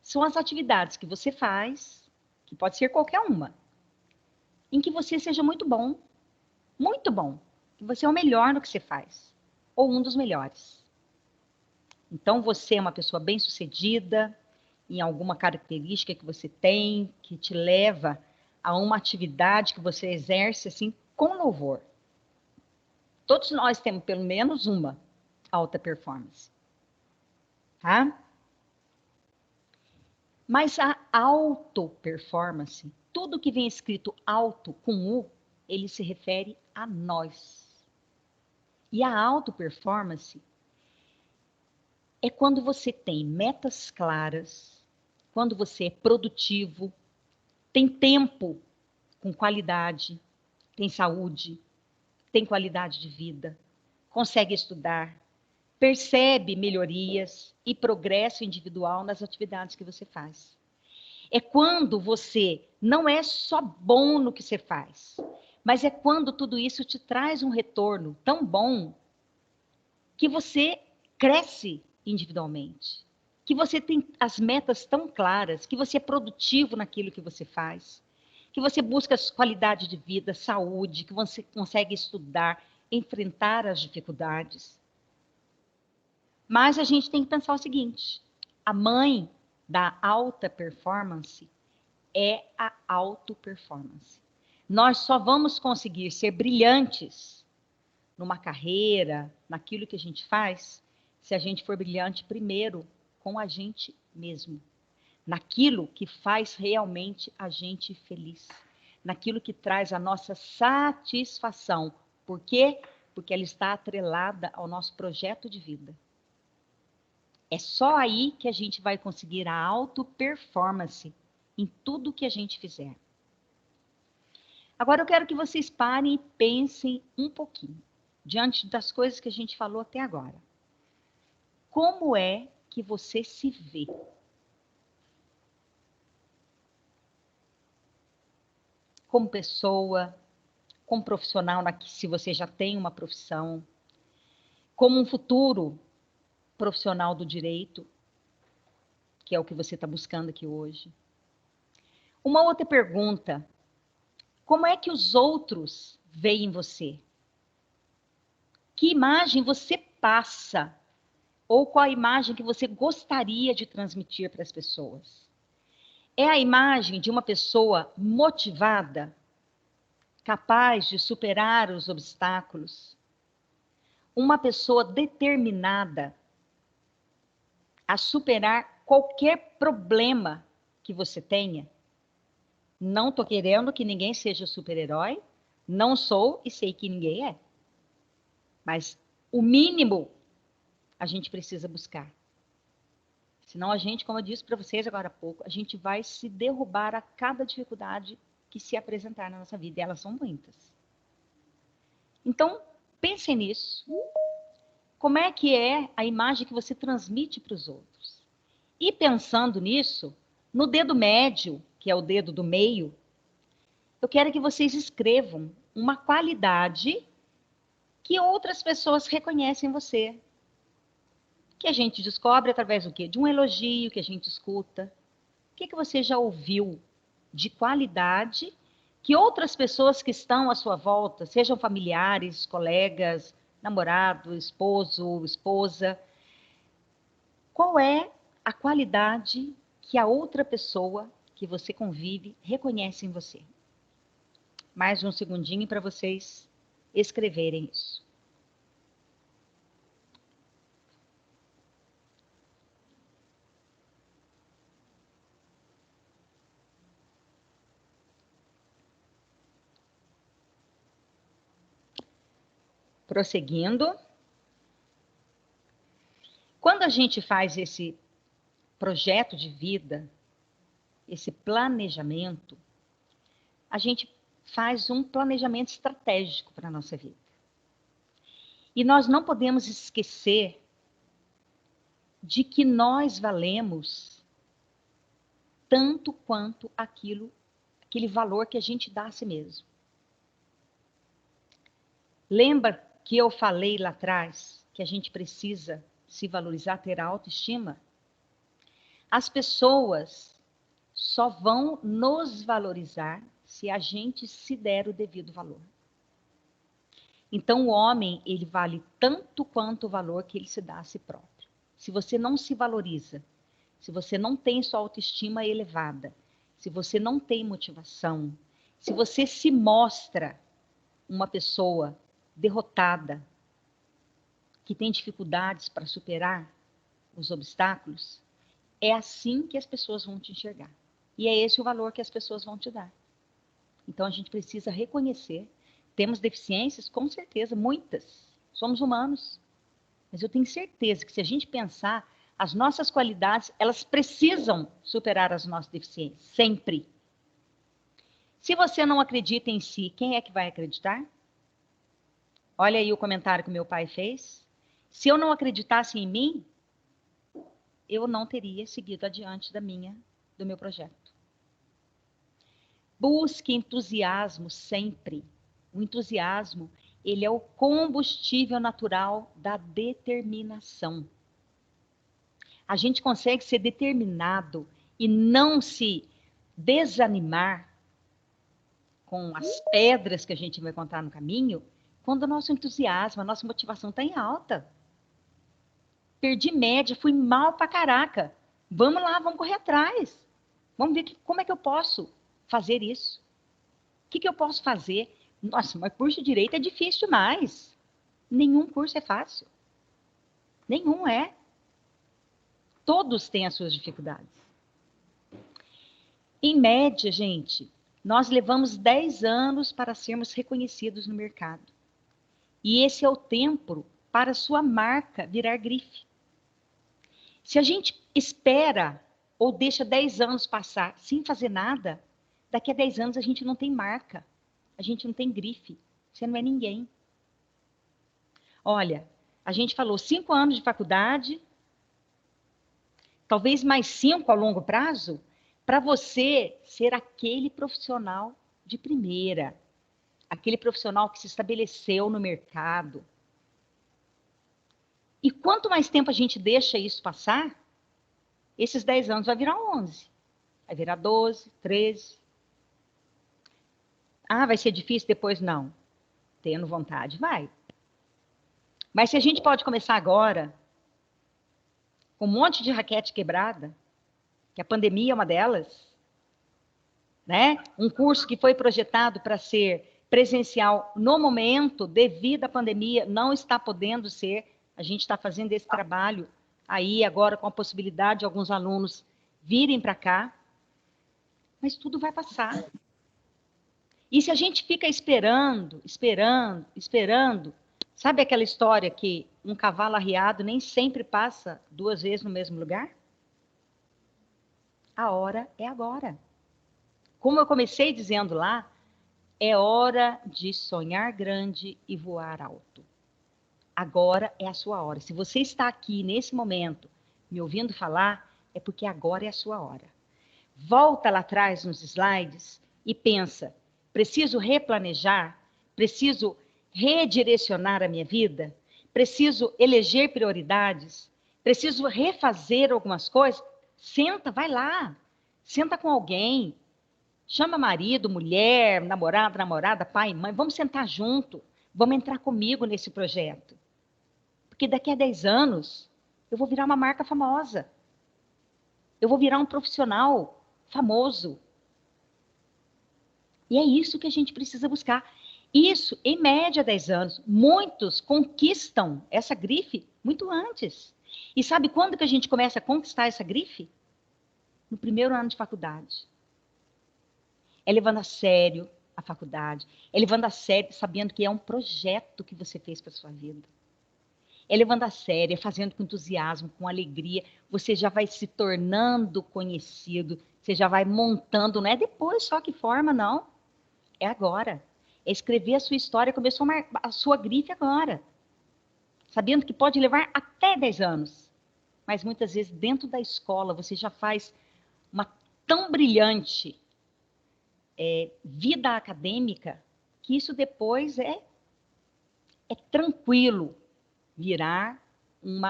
são as atividades que você faz, que pode ser qualquer uma, em que você seja muito bom, que você é o melhor no que você faz, ou um dos melhores. Então, você é uma pessoa bem-sucedida em alguma característica que você tem, que te leva a uma atividade que você exerce assim com louvor. Todos nós temos pelo menos uma alta performance. Tá? Mas a auto-performance, tudo que vem escrito auto com U, ele se refere a nós. E a auto-performance é quando você tem metas claras, quando você é produtivo, tem tempo com qualidade, tem saúde, tem qualidade de vida, consegue estudar, percebe melhorias e progresso individual nas atividades que você faz. É quando você não é só bom no que você faz, mas é quando tudo isso te traz um retorno tão bom que você cresce individualmente, que você tem as metas tão claras, que você é produtivo naquilo que você faz, que você busca qualidade de vida, saúde, que você consegue estudar, enfrentar as dificuldades. Mas a gente tem que pensar o seguinte: a mãe da alta performance é a auto-performance. Nós só vamos conseguir ser brilhantes numa carreira, naquilo que a gente faz, se a gente for brilhante primeiro com a gente mesmo, naquilo que faz realmente a gente feliz, naquilo que traz a nossa satisfação. Por quê? Porque ela está atrelada ao nosso projeto de vida. É só aí que a gente vai conseguir a auto-performance em tudo que a gente fizer. Agora eu quero que vocês parem e pensem um pouquinho, diante das coisas que a gente falou até agora. Como é que você se vê? Como pessoa, como profissional, se você já tem uma profissão, como um futuro profissional do direito, que é o que você está buscando aqui hoje. Uma outra pergunta: como é que os outros veem você? Que imagem você passa? Ou qual a imagem que você gostaria de transmitir para as pessoas? É a imagem de uma pessoa motivada, capaz de superar os obstáculos? Uma pessoa determinada a superar qualquer problema que você tenha? Não estou querendo que ninguém seja super-herói, não sou e sei que ninguém é. Mas o mínimo a gente precisa buscar. Senão a gente, como eu disse para vocês agora há pouco, a gente vai se derrubar a cada dificuldade que se apresentar na nossa vida. E elas são muitas. Então, pensem nisso. Como é que é a imagem que você transmite para os outros? E pensando nisso, no dedo médio, que é o dedo do meio, eu quero que vocês escrevam uma qualidade que outras pessoas reconhecem em você. Que a gente descobre através do quê? De um elogio que a gente escuta. O que você já ouviu de qualidade que outras pessoas que estão à sua volta, sejam familiares, colegas, namorado, esposo, esposa, qual é a qualidade que a outra pessoa que você convive reconhece em você? Mais um segundinho para vocês escreverem isso. Prosseguindo. Quando a gente faz esse projeto de vida, esse planejamento, a gente faz um planejamento estratégico para a nossa vida. E nós não podemos esquecer de que nós valemos tanto quanto aquele valor que a gente dá a si mesmo. Lembra que eu falei lá atrás que a gente precisa se valorizar, ter autoestima? As pessoas só vão nos valorizar se a gente se der o devido valor. Então, o homem, ele vale tanto quanto o valor que ele se dá a si próprio. Se você não se valoriza, se você não tem sua autoestima elevada, se você não tem motivação, se você se mostra uma pessoa derrotada, que tem dificuldades para superar os obstáculos, é assim que as pessoas vão te enxergar. E é esse o valor que as pessoas vão te dar. Então, a gente precisa reconhecer. Temos deficiências? Com certeza, muitas. Somos humanos. Mas eu tenho certeza que se a gente pensar, as nossas qualidades, elas precisam superar as nossas deficiências. Sempre. Se você não acredita em si, quem é que vai acreditar? Olha aí o comentário que meu pai fez. Se eu não acreditasse em mim, eu não teria seguido adiante do meu projeto. Busque entusiasmo sempre. O entusiasmo, ele é o combustível natural da determinação. A gente consegue ser determinado e não se desanimar com as pedras que a gente vai encontrar no caminho, quando o nosso entusiasmo, a nossa motivação está em alta. Perdi média, fui mal pra caraca. Vamos lá, vamos correr atrás. Vamos ver como é que eu posso fazer isso. O que eu posso fazer? Nossa, mas curso de Direito é difícil demais. Nenhum curso é fácil. Nenhum é. Todos têm as suas dificuldades. Em média, gente, nós levamos 10 anos para sermos reconhecidos no mercado. E esse é o tempo para sua marca virar grife. Se a gente espera ou deixa 10 anos passar sem fazer nada, daqui a 10 anos a gente não tem marca, a gente não tem grife, você não é ninguém. Olha, a gente falou 5 anos de faculdade, talvez mais 5 a longo prazo, para você ser aquele profissional de primeira, aquele profissional que se estabeleceu no mercado. E quanto mais tempo a gente deixa isso passar, esses 10 anos vai virar 11, vai virar 12, 13. Ah, vai ser difícil depois? Não. Tendo vontade, vai. Mas se a gente pode começar agora, com um monte de raquete quebrada, que a pandemia é uma delas, né? Um curso que foi projetado para ser presencial no momento, devido à pandemia, não está podendo ser. A gente está fazendo esse trabalho aí agora com a possibilidade de alguns alunos virem para cá, mas tudo vai passar. E se a gente fica esperando, sabe aquela história que um cavalo arriado nem sempre passa 2 vezes no mesmo lugar? A hora é agora. Como eu comecei dizendo lá, é hora de sonhar grande e voar alto. Agora é a sua hora. Se você está aqui nesse momento me ouvindo falar, é porque agora é a sua hora. Volta lá atrás nos slides e pensa, preciso replanejar? Preciso redirecionar a minha vida? Preciso eleger prioridades? Preciso refazer algumas coisas? Senta, vai lá. Senta com alguém. Chama marido, mulher, namorada, pai, mãe. Vamos sentar junto. Vamos entrar comigo nesse projeto. Porque daqui a 10 anos, eu vou virar uma marca famosa. Eu vou virar um profissional famoso. E é isso que a gente precisa buscar. Isso, em média, 10 anos. Muitos conquistam essa grife muito antes. E sabe quando que a gente começa a conquistar essa grife? No primeiro ano de faculdade. É levando a sério a faculdade. É levando a sério, sabendo que é um projeto que você fez para a sua vida. É levando a sério, é fazendo com entusiasmo, com alegria. Você já vai se tornando conhecido, você já vai montando, não é depois só que forma, não. É agora. É escrever a sua história, começou a sua grife agora. Sabendo que pode levar até 10 anos. Mas muitas vezes dentro da escola você já faz uma tão brilhante vida acadêmica que isso depois é tranquilo virar um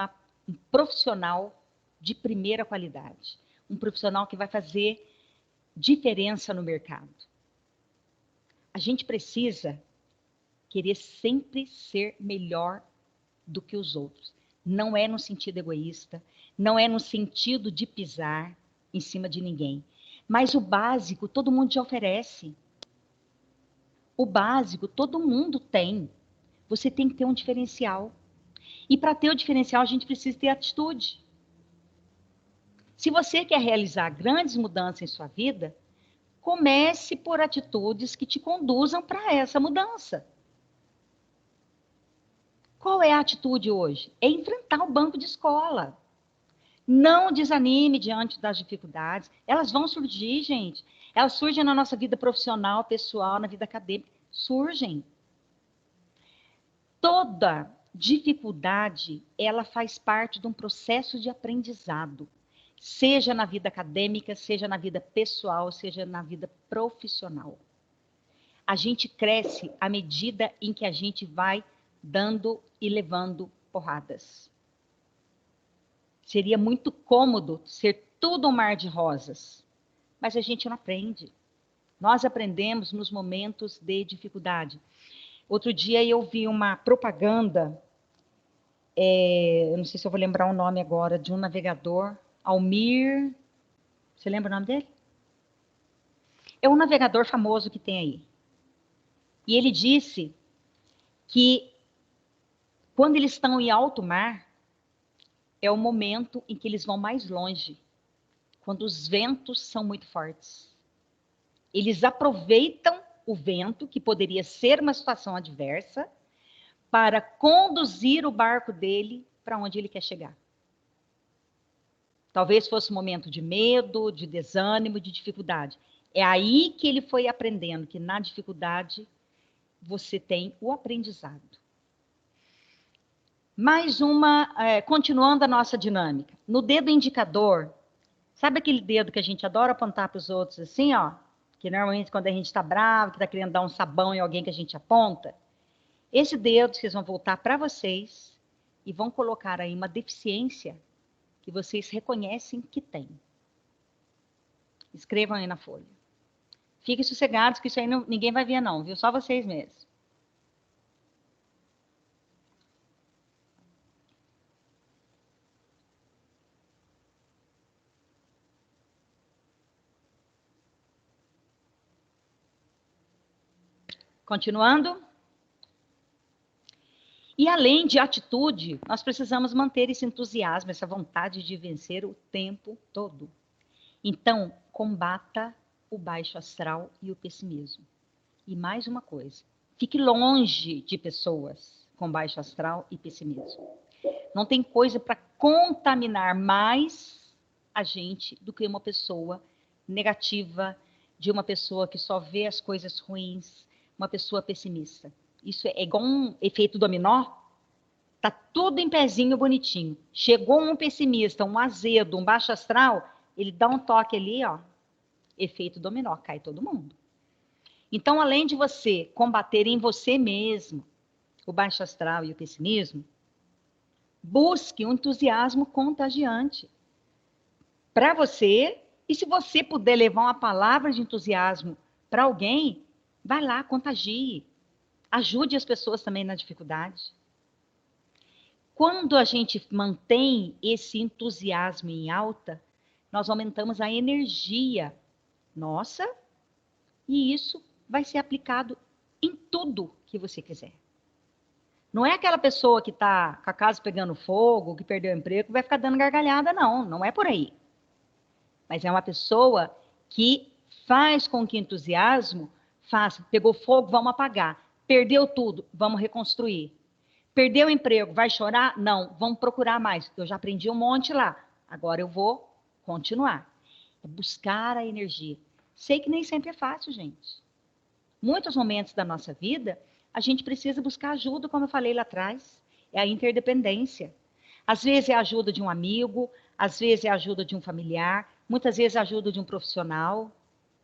profissional de primeira qualidade. Um profissional que vai fazer diferença no mercado. A gente precisa querer sempre ser melhor do que os outros. Não é no sentido egoísta, não é no sentido de pisar em cima de ninguém. Mas o básico todo mundo te oferece. O básico todo mundo tem. Você tem que ter um diferencial. E para ter o diferencial, a gente precisa ter atitude. Se você quer realizar grandes mudanças em sua vida, comece por atitudes que te conduzam para essa mudança. Qual é a atitude hoje? É enfrentar o banco de escola. Não desanime diante das dificuldades. Elas vão surgir, gente. Elas surgem na nossa vida profissional, pessoal, na vida acadêmica. Surgem. Toda dificuldade, ela faz parte de um processo de aprendizado. seja na vida acadêmica, seja na vida pessoal, seja na vida profissional. A gente cresce à medida em que a gente vai dando e levando porradas. Seria muito cômodo ser tudo um mar de rosas, mas a gente não aprende. Nós aprendemos nos momentos de dificuldade. Outro dia eu vi uma propaganda, eu não sei se eu vou lembrar o nome agora, de um navegador, Almir, você lembra o nome dele? É um navegador famoso que tem aí. E ele disse que quando eles estão em alto mar, é o momento em que eles vão mais longe, quando os ventos são muito fortes. Eles aproveitam o vento, que poderia ser uma situação adversa, para conduzir o barco dele para onde ele quer chegar. Talvez fosse um momento de medo, de desânimo, de dificuldade. É aí que ele foi aprendendo que na dificuldade você tem o aprendizado. Mais uma, continuando a nossa dinâmica. No dedo indicador, sabe aquele dedo que a gente adora apontar para os outros assim, ó? Que normalmente quando a gente está bravo, que está querendo dar um sabão em alguém que a gente aponta. Esse dedo, vocês vão voltar para vocês e vão colocar aí uma deficiência que vocês reconhecem que tem. Escrevam aí na folha. Fiquem sossegados que isso aí ninguém vai ver não, viu? Só vocês mesmos. Continuando. E além de atitude, nós precisamos manter esse entusiasmo, essa vontade de vencer o tempo todo. Então, combata o baixo astral e o pessimismo. E mais uma coisa, fique longe de pessoas com baixo astral e pessimismo. Não tem coisa para contaminar mais a gente do que uma pessoa negativa, de uma pessoa que só vê as coisas ruins, uma pessoa pessimista. Isso é igual um efeito dominó. Tá tudo em pezinho bonitinho. Chegou um pessimista, um azedo, um baixo astral, ele dá um toque ali, ó. Efeito dominó, cai todo mundo. Então, além de você combater em você mesmo o baixo astral e o pessimismo, busque um entusiasmo contagiante para você. E se você puder levar uma palavra de entusiasmo para alguém, vai lá, contagie. Ajude as pessoas também na dificuldade. Quando a gente mantém esse entusiasmo em alta, nós aumentamos a energia nossa e isso vai ser aplicado em tudo que você quiser. Não é aquela pessoa que está com a casa pegando fogo, que perdeu o emprego, que vai ficar dando gargalhada, não. Não é por aí. Mas é uma pessoa que faz com que entusiasmo faça. Pegou fogo, vamos apagar. Perdeu tudo, vamos reconstruir. Perdeu o emprego, vai chorar? Não, vamos procurar mais. Eu já aprendi um monte lá. Agora eu vou continuar. É buscar a energia. Sei que nem sempre é fácil, gente. Muitos momentos da nossa vida, a gente precisa buscar ajuda, como eu falei lá atrás. É a interdependência. Às vezes é a ajuda de um amigo, às vezes é a ajuda de um familiar, muitas vezes é a ajuda de um profissional,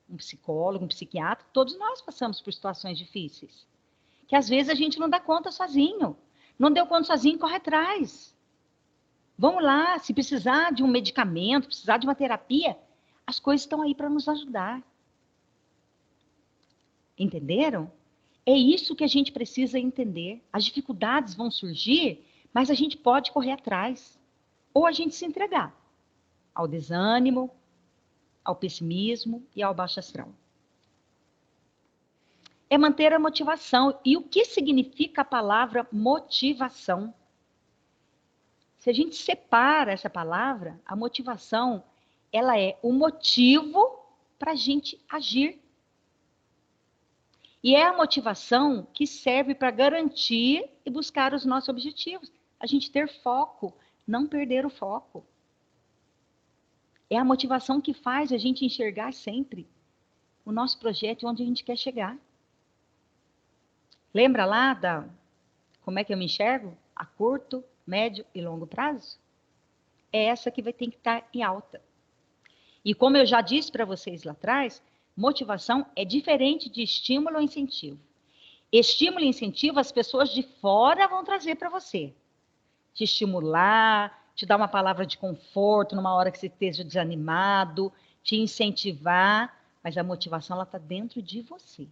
um psicólogo, um psiquiatra. Todos nós passamos por situações difíceis. Que às vezes a gente não dá conta sozinho. Não deu conta sozinho, corre atrás. Vamos lá, se precisar de um medicamento, precisar de uma terapia, as coisas estão aí para nos ajudar. Entenderam? É isso que a gente precisa entender. As dificuldades vão surgir, mas a gente pode correr atrás. Ou a gente se entregar ao desânimo, ao pessimismo e ao baixo astral. É manter a motivação. E o que significa a palavra motivação? Se a gente separa essa palavra, a motivação, ela é o motivo para a gente agir. E é a motivação que serve para garantir e buscar os nossos objetivos. A gente ter foco, não perder o foco. É a motivação que faz a gente enxergar sempre o nosso projeto e onde a gente quer chegar. Lembra lá como é que eu me enxergo? A curto, médio e longo prazo? É essa que vai ter que estar em alta. E como eu já disse para vocês lá atrás, motivação é diferente de estímulo ou incentivo. Estímulo e incentivo as pessoas de fora vão trazer para você. Te estimular, te dar uma palavra de conforto numa hora que você esteja desanimado, te incentivar, mas a motivação ela está dentro de você.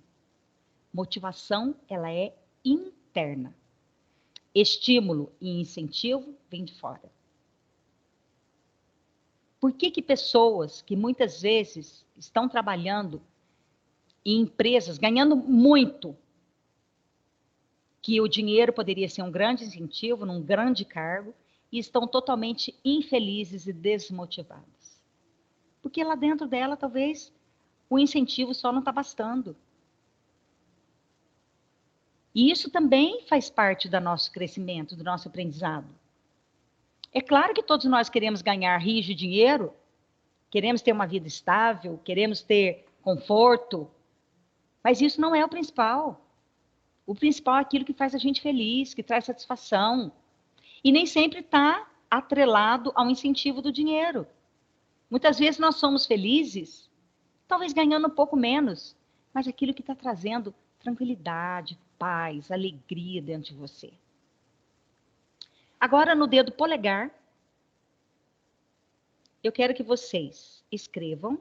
Motivação ela é interna. Estímulo e incentivo vêm de fora. Por que pessoas que muitas vezes estão trabalhando em empresas, ganhando muito, que o dinheiro poderia ser um grande incentivo, num grande cargo, e estão totalmente infelizes e desmotivadas? Porque lá dentro dela, talvez, o incentivo só não está bastando. E isso também faz parte do nosso crescimento, do nosso aprendizado. É claro que todos nós queremos ganhar rios de dinheiro, queremos ter uma vida estável, queremos ter conforto, mas isso não é o principal. O principal é aquilo que faz a gente feliz, que traz satisfação. E nem sempre está atrelado ao incentivo do dinheiro. Muitas vezes nós somos felizes, talvez ganhando um pouco menos, mas aquilo que está trazendo tranquilidade, paz, alegria dentro de você. Agora, no dedo polegar, eu quero que vocês escrevam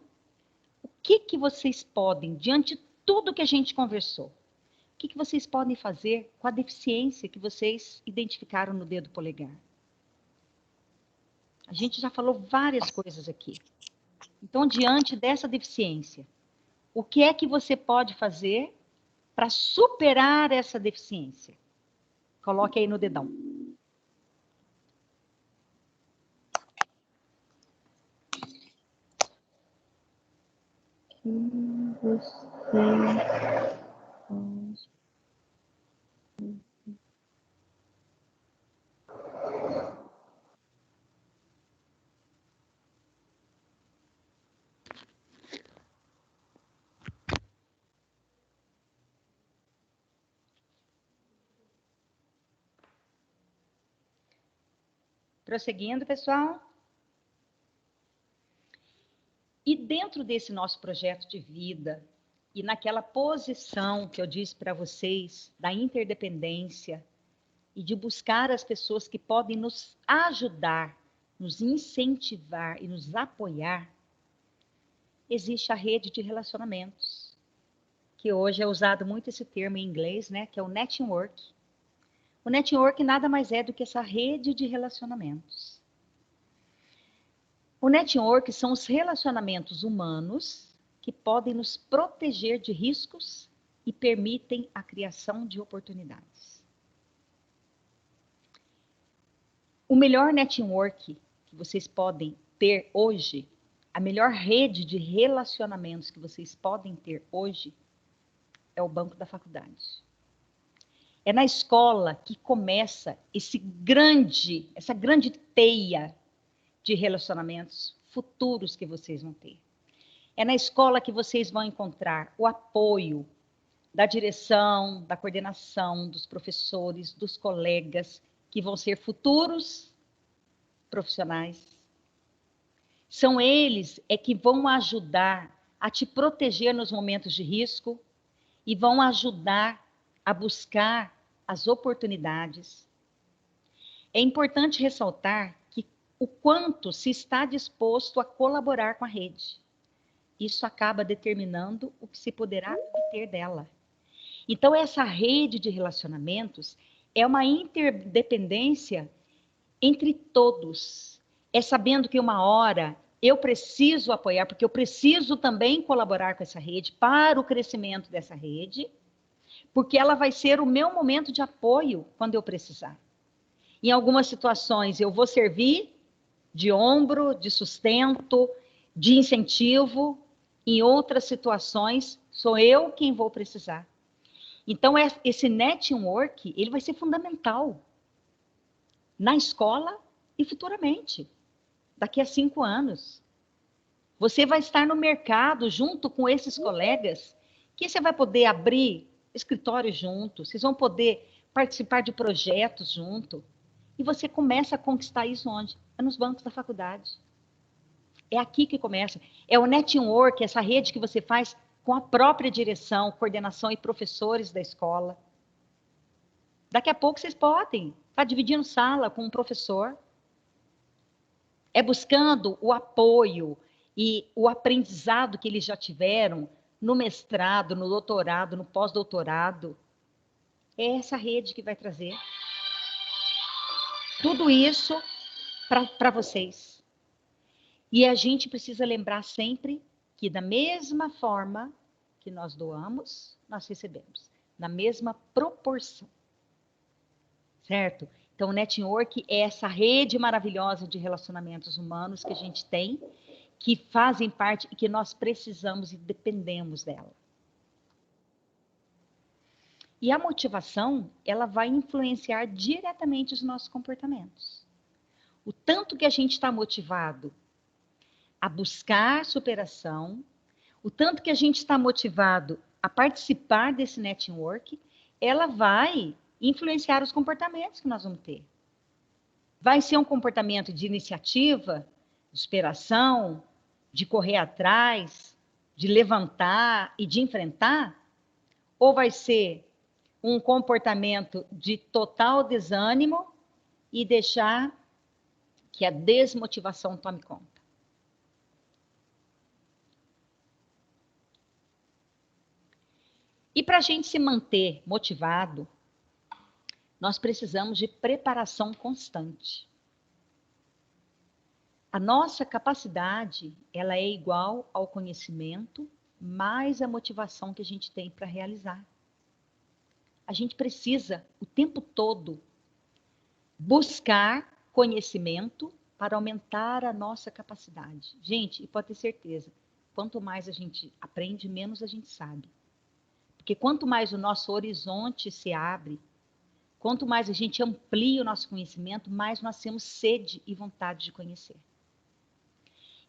o que vocês podem, diante de tudo que a gente conversou, o que vocês podem fazer com a deficiência que vocês identificaram no dedo polegar. A gente já falou várias coisas aqui. Então, diante dessa deficiência, o que é que você pode fazer para superar essa deficiência? Coloque aí no dedão. Prosseguindo, pessoal. E dentro desse nosso projeto de vida, e naquela posição que eu disse para vocês, da interdependência, e de buscar as pessoas que podem nos ajudar, nos incentivar e nos apoiar, existe a rede de relacionamentos, que hoje é usado muito esse termo em inglês, né, que é o network. O network nada mais é do que essa rede de relacionamentos. O network são os relacionamentos humanos que podem nos proteger de riscos e permitem a criação de oportunidades. O melhor network que vocês podem ter hoje, a melhor rede de relacionamentos que vocês podem ter hoje, é o banco da faculdade. É na escola que começa essa grande teia de relacionamentos futuros que vocês vão ter. É na escola que vocês vão encontrar o apoio da direção, da coordenação, dos professores, dos colegas, que vão ser futuros profissionais. São eles que vão ajudar a te proteger nos momentos de risco e vão ajudar a buscar as oportunidades. É importante ressaltar que o quanto se está disposto a colaborar com a rede. Isso acaba determinando o que se poderá obter dela. Então, essa rede de relacionamentos é uma interdependência entre todos. É sabendo que uma hora eu preciso apoiar, porque eu preciso também colaborar com essa rede para o crescimento dessa rede, porque ela vai ser o meu momento de apoio quando eu precisar. Em algumas situações eu vou servir de ombro, de sustento, de incentivo. Em outras situações sou eu quem vou precisar. Então esse network, ele vai ser fundamental na escola e futuramente, daqui a 5 anos. Você vai estar no mercado junto com esses colegas, que você vai poder abrir escritório junto, vocês vão poder participar de projetos junto, e você começa a conquistar isso onde? É nos bancos da faculdade. É aqui que começa. É o network, essa rede que você faz com a própria direção, coordenação e professores da escola. Daqui a pouco vocês podem estar dividindo sala com um professor. É buscando o apoio e o aprendizado que eles já tiveram no mestrado, no doutorado, no pós-doutorado. É essa rede que vai trazer tudo isso para vocês. E a gente precisa lembrar sempre que da mesma forma que nós doamos, nós recebemos. Na mesma proporção. Certo? Então, o network é essa rede maravilhosa de relacionamentos humanos que a gente tem, que fazem parte e que nós precisamos e dependemos dela. E a motivação, ela vai influenciar diretamente os nossos comportamentos. O tanto que a gente está motivado a buscar superação, o tanto que a gente está motivado a participar desse network, ela vai influenciar os comportamentos que nós vamos ter. Vai ser um comportamento de iniciativa, de superação, de correr atrás, de levantar e de enfrentar? Ou vai ser um comportamento de total desânimo e deixar que a desmotivação tome conta? E para a gente se manter motivado, nós precisamos de preparação constante. A nossa capacidade, ela é igual ao conhecimento, mais a motivação que a gente tem para realizar. A gente precisa, o tempo todo, buscar conhecimento para aumentar a nossa capacidade. Gente, e pode ter certeza, quanto mais a gente aprende, menos a gente sabe. Porque quanto mais o nosso horizonte se abre, quanto mais a gente amplia o nosso conhecimento, mais nós temos sede e vontade de conhecer.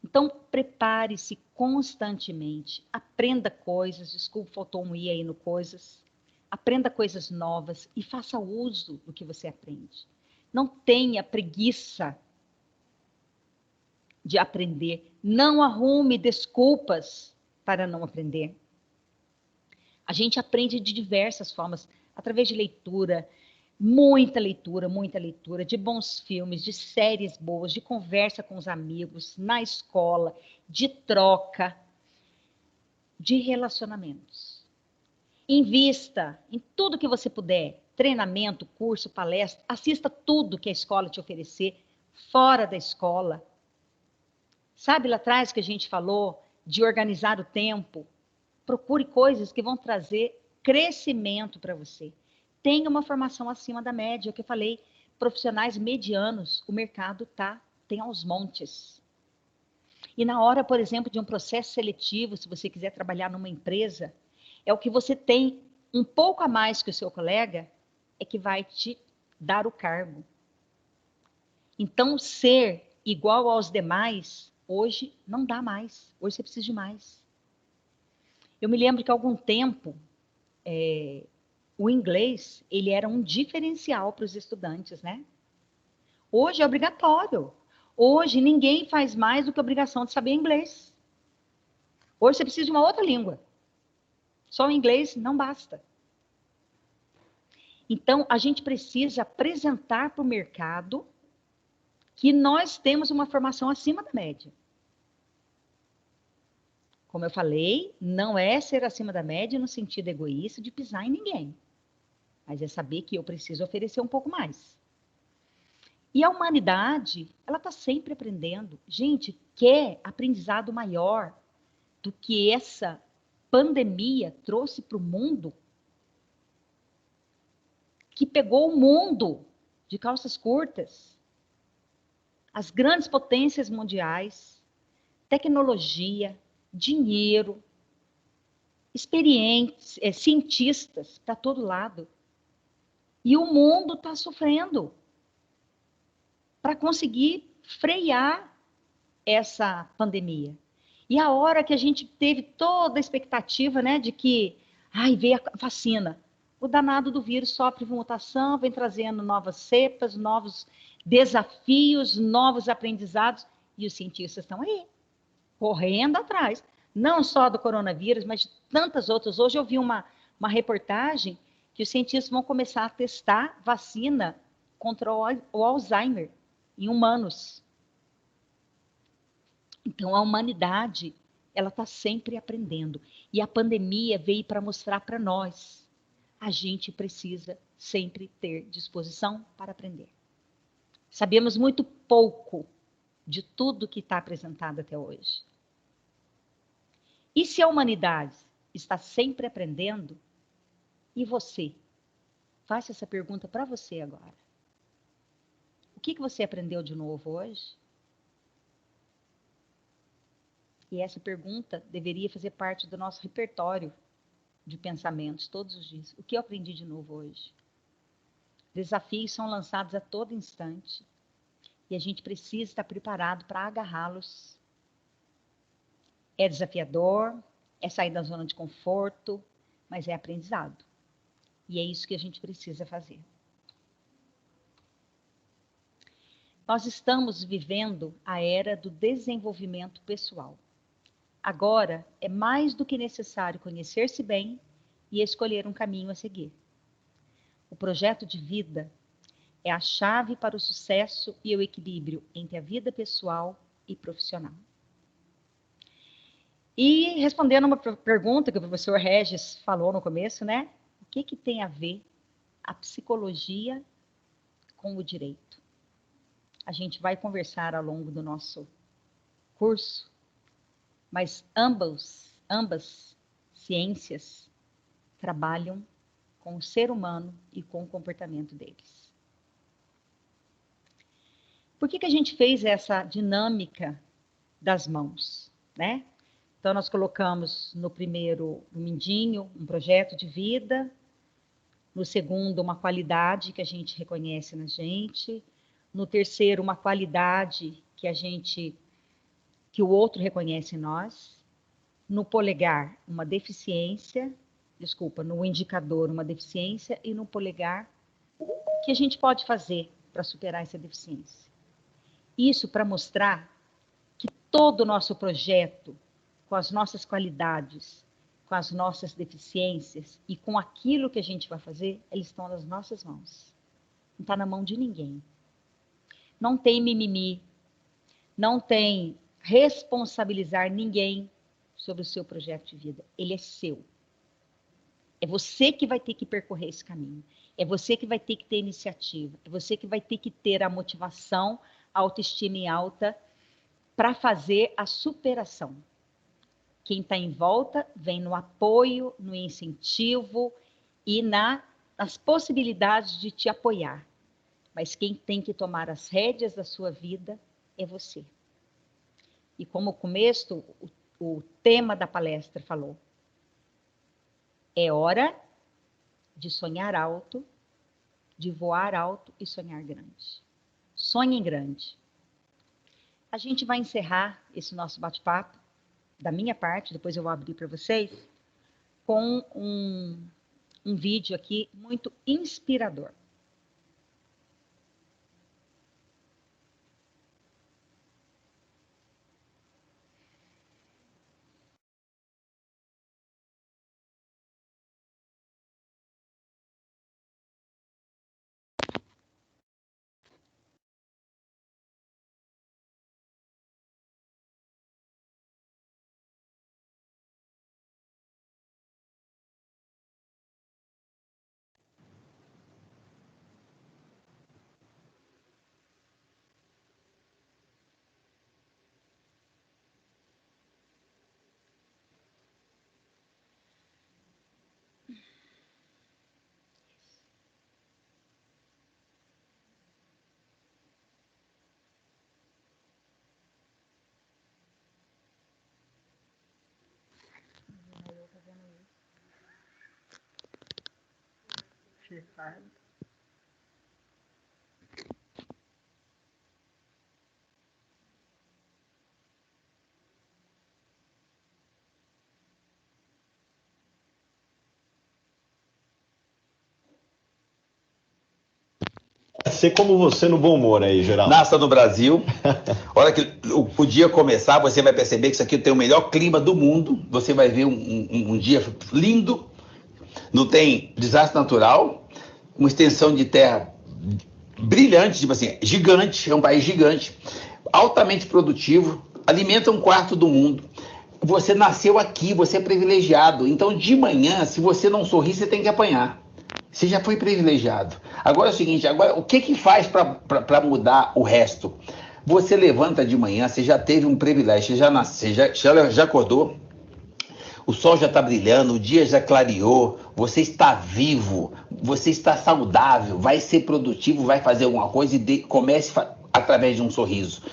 Então, prepare-se constantemente, aprenda coisas, desculpa, faltou um i aí no coisas, aprenda coisas novas e faça uso do que você aprende. Não tenha preguiça de aprender, não arrume desculpas para não aprender. A gente aprende de diversas formas, através de leitura, muita leitura, de bons filmes, de séries boas, de conversa com os amigos, na escola, de troca, de relacionamentos. Invista em tudo que você puder, treinamento, curso, palestra, assista tudo que a escola te oferecer, fora da escola. Sabe lá atrás que a gente falou de organizar o tempo? Procure coisas que vão trazer crescimento para você. Tenha uma formação acima da média, que eu falei, profissionais medianos, o mercado tem aos montes. E na hora, por exemplo, de um processo seletivo, se você quiser trabalhar numa empresa, é o que você tem um pouco a mais que o seu colega, é que vai te dar o cargo. Então, ser igual aos demais, hoje não dá mais. Hoje você precisa de mais. Eu me lembro que há algum tempo, o inglês, ele era um diferencial para os estudantes, né? Hoje é obrigatório. Hoje ninguém faz mais do que a obrigação de saber inglês. Hoje você precisa de uma outra língua. Só o inglês não basta. Então, a gente precisa apresentar para o mercado que nós temos uma formação acima da média. Como eu falei, não é ser acima da média no sentido egoísta de pisar em ninguém. Mas é saber que eu preciso oferecer um pouco mais. E a humanidade, ela está sempre aprendendo. Gente, quer aprendizado maior do que essa pandemia trouxe para o mundo? Que pegou o mundo de calças curtas. As grandes potências mundiais, tecnologia, dinheiro, experientes, cientistas para todo lado. E o mundo está sofrendo para conseguir frear essa pandemia. E a hora que a gente teve toda a expectativa, né, de que veio a vacina, o danado do vírus sofre mutação, vem trazendo novas cepas, novos desafios, novos aprendizados, e os cientistas estão aí, correndo atrás, não só do coronavírus, mas de tantas outras. Hoje eu vi uma reportagem que os cientistas vão começar a testar vacina contra o Alzheimer em humanos. Então, a humanidade, ela está sempre aprendendo. E a pandemia veio para mostrar para nós, a gente precisa sempre ter disposição para aprender. Sabemos muito pouco de tudo que está apresentado até hoje. E se a humanidade está sempre aprendendo, e você? Faça essa pergunta para você agora. O que você aprendeu de novo hoje? E essa pergunta deveria fazer parte do nosso repertório de pensamentos todos os dias. O que eu aprendi de novo hoje? Desafios são lançados a todo instante e a gente precisa estar preparado para agarrá-los. É desafiador, é sair da zona de conforto, mas é aprendizado. E é isso que a gente precisa fazer. Nós estamos vivendo a era do desenvolvimento pessoal. Agora, é mais do que necessário conhecer-se bem e escolher um caminho a seguir. O projeto de vida é a chave para o sucesso e o equilíbrio entre a vida pessoal e profissional. E respondendo uma pergunta que o professor Regis falou no começo, né? O que tem a ver a psicologia com o direito? A gente vai conversar ao longo do nosso curso, mas ambas ciências trabalham com o ser humano e com o comportamento deles. Por que a gente fez essa dinâmica das mãos, né? Então, nós colocamos no primeiro, no mindinho, um projeto de vida, no segundo, uma qualidade que a gente reconhece na gente, no terceiro, uma qualidade que o outro reconhece em nós, no polegar, uma deficiência, no indicador, uma deficiência, e no polegar, o que a gente pode fazer para superar essa deficiência. Isso para mostrar que todo o nosso projeto, com as nossas qualidades, com as nossas deficiências e com aquilo que a gente vai fazer, eles estão nas nossas mãos. Não está na mão de ninguém. Não tem mimimi, não tem responsabilizar ninguém sobre o seu projeto de vida. Ele é seu. É você que vai ter que percorrer esse caminho. É você que vai ter que ter iniciativa. É você que vai ter que ter a motivação, a autoestima em alta para fazer a superação. Quem está em volta vem no apoio, no incentivo e nas possibilidades de te apoiar. Mas quem tem que tomar as rédeas da sua vida é você. E como o começo, o tema da palestra falou, é hora de sonhar alto, de voar alto e sonhar grande. Sonhe grande. A gente vai encerrar esse nosso bate-papo, da minha parte, depois eu vou abrir para vocês, com um vídeo aqui muito inspirador. ser como você no bom humor aí, Geraldo. Nasça no Brasil. Hora que o dia começar, você vai perceber que isso aqui tem o melhor clima do mundo. Você vai ver um dia lindo. Não tem desastre natural. Uma extensão de terra brilhante, tipo assim, gigante. É um país gigante. Altamente produtivo. Alimenta 1/4 do mundo. Você nasceu aqui, você é privilegiado. Então, de manhã, se você não sorrir, você tem que apanhar. Você já foi privilegiado. Agora é o seguinte, agora o que faz para mudar o resto? Você levanta de manhã, você já teve um privilégio, você já nasceu, já acordou, o sol já está brilhando, o dia já clareou, você está vivo, você está saudável, vai ser produtivo, vai fazer alguma coisa e comece através de um sorriso.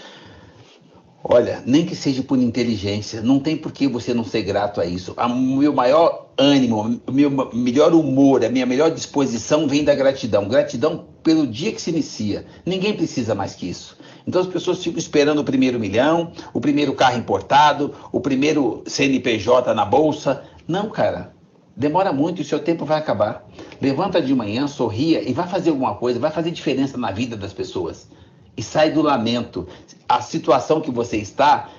Olha, nem que seja por inteligência, não tem por que você não ser grato a isso. O meu maior ânimo, o meu melhor humor, a minha melhor disposição vem da gratidão. Gratidão pelo dia que se inicia. Ninguém precisa mais que isso. Então as pessoas ficam esperando o primeiro milhão, o primeiro carro importado, o primeiro CNPJ na bolsa. Não, cara. Demora muito e o seu tempo vai acabar. Levanta de manhã, sorria e vai fazer alguma coisa, vai fazer diferença na vida das pessoas. E sai do lamento. A situação que você está,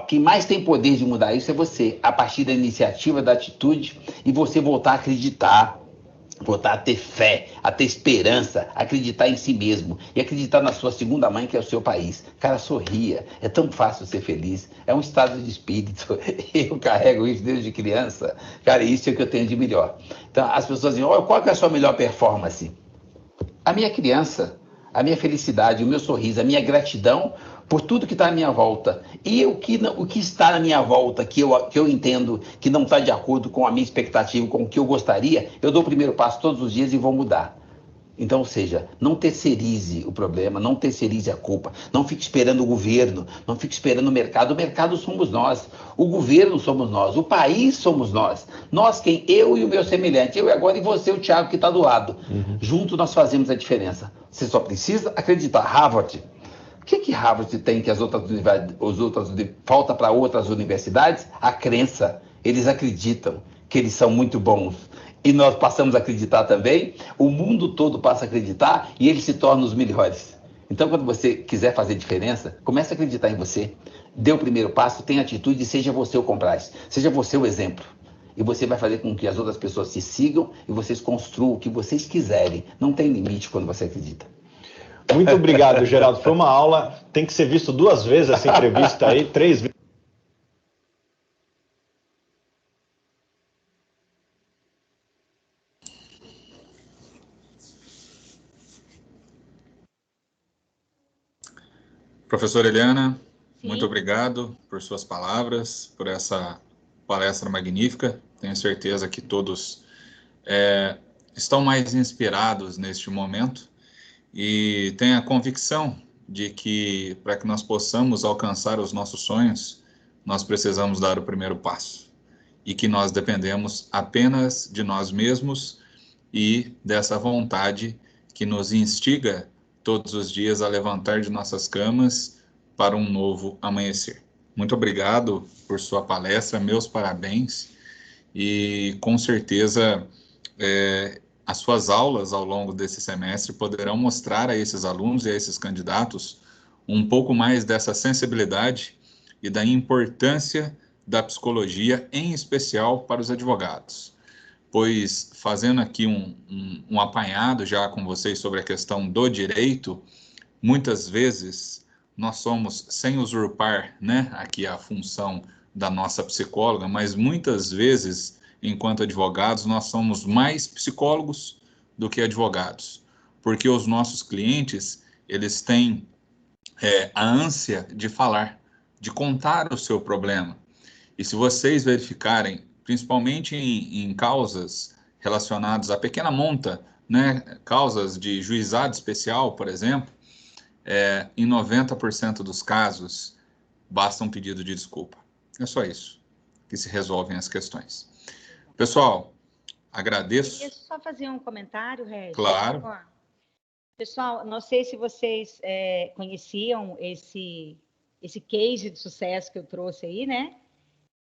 quem mais tem poder de mudar isso é você, a partir da iniciativa, da atitude, e você voltar a acreditar, voltar a ter fé, a ter esperança, acreditar em si mesmo e acreditar na sua segunda mãe, que é o seu país. Cara, sorria, é tão fácil ser feliz, é um estado de espírito, eu carrego isso desde criança, cara, isso é o que eu tenho de melhor. Então as pessoas dizem, oh, qual que é a sua melhor performance? A minha criança, a minha felicidade, o meu sorriso, a minha gratidão por tudo que está à minha volta. E o que está na minha volta, que eu entendo que não está de acordo com a minha expectativa, com o que eu gostaria, eu dou o primeiro passo todos os dias e vou mudar. Então, ou seja, não terceirize o problema, não terceirize a culpa, não fique esperando o governo, não fique esperando o mercado somos nós, o governo somos nós, o país somos nós. Nós quem? Eu e o meu semelhante, eu agora e você, o Thiago que está do lado. Juntos nós fazemos a diferença. Você só precisa acreditar. Harvard, o que Harvard tem que falta para outras universidades? A crença. Eles acreditam que eles são muito bons. E nós passamos a acreditar também, o mundo todo passa a acreditar e eles se tornam os melhores. Então, quando você quiser fazer diferença, comece a acreditar em você. Dê o primeiro passo, tenha atitude e seja você o compraz. Seja você o exemplo. E você vai fazer com que as outras pessoas se sigam e vocês construam o que vocês quiserem. Não tem limite quando você acredita. Muito obrigado, Geraldo. Foi uma aula, tem que ser visto 2 vezes essa entrevista aí, 3 vezes. Professora Eliana, Sim. muito obrigado por suas palavras, por essa palestra magnífica. Tenho certeza que todos estão mais inspirados neste momento e tenho a convicção de que para que nós possamos alcançar os nossos sonhos, nós precisamos dar o primeiro passo e que nós dependemos apenas de nós mesmos e dessa vontade que nos instiga todos os dias a levantar de nossas camas para um novo amanhecer. Muito obrigado por sua palestra, meus parabéns, e com certeza as suas aulas ao longo desse semestre poderão mostrar a esses alunos e a esses candidatos um pouco mais dessa sensibilidade e da importância da psicologia, em especial para os advogados. Pois, fazendo aqui um apanhado já com vocês sobre a questão do direito, muitas vezes nós somos, sem usurpar, né, aqui a função da nossa psicóloga, mas muitas vezes, enquanto advogados, nós somos mais psicólogos do que advogados, porque os nossos clientes, eles têm a ânsia de falar, de contar o seu problema. E se vocês verificarem, principalmente em causas relacionadas à pequena monta, né, causas de juizado especial, por exemplo, em 90% dos casos, basta um pedido de desculpa. É só isso que se resolvem as questões. Pessoal, agradeço. Eu queria só fazer um comentário, Regis. Claro. Pessoal, não sei se vocês conheciam esse case de sucesso que eu trouxe aí, né?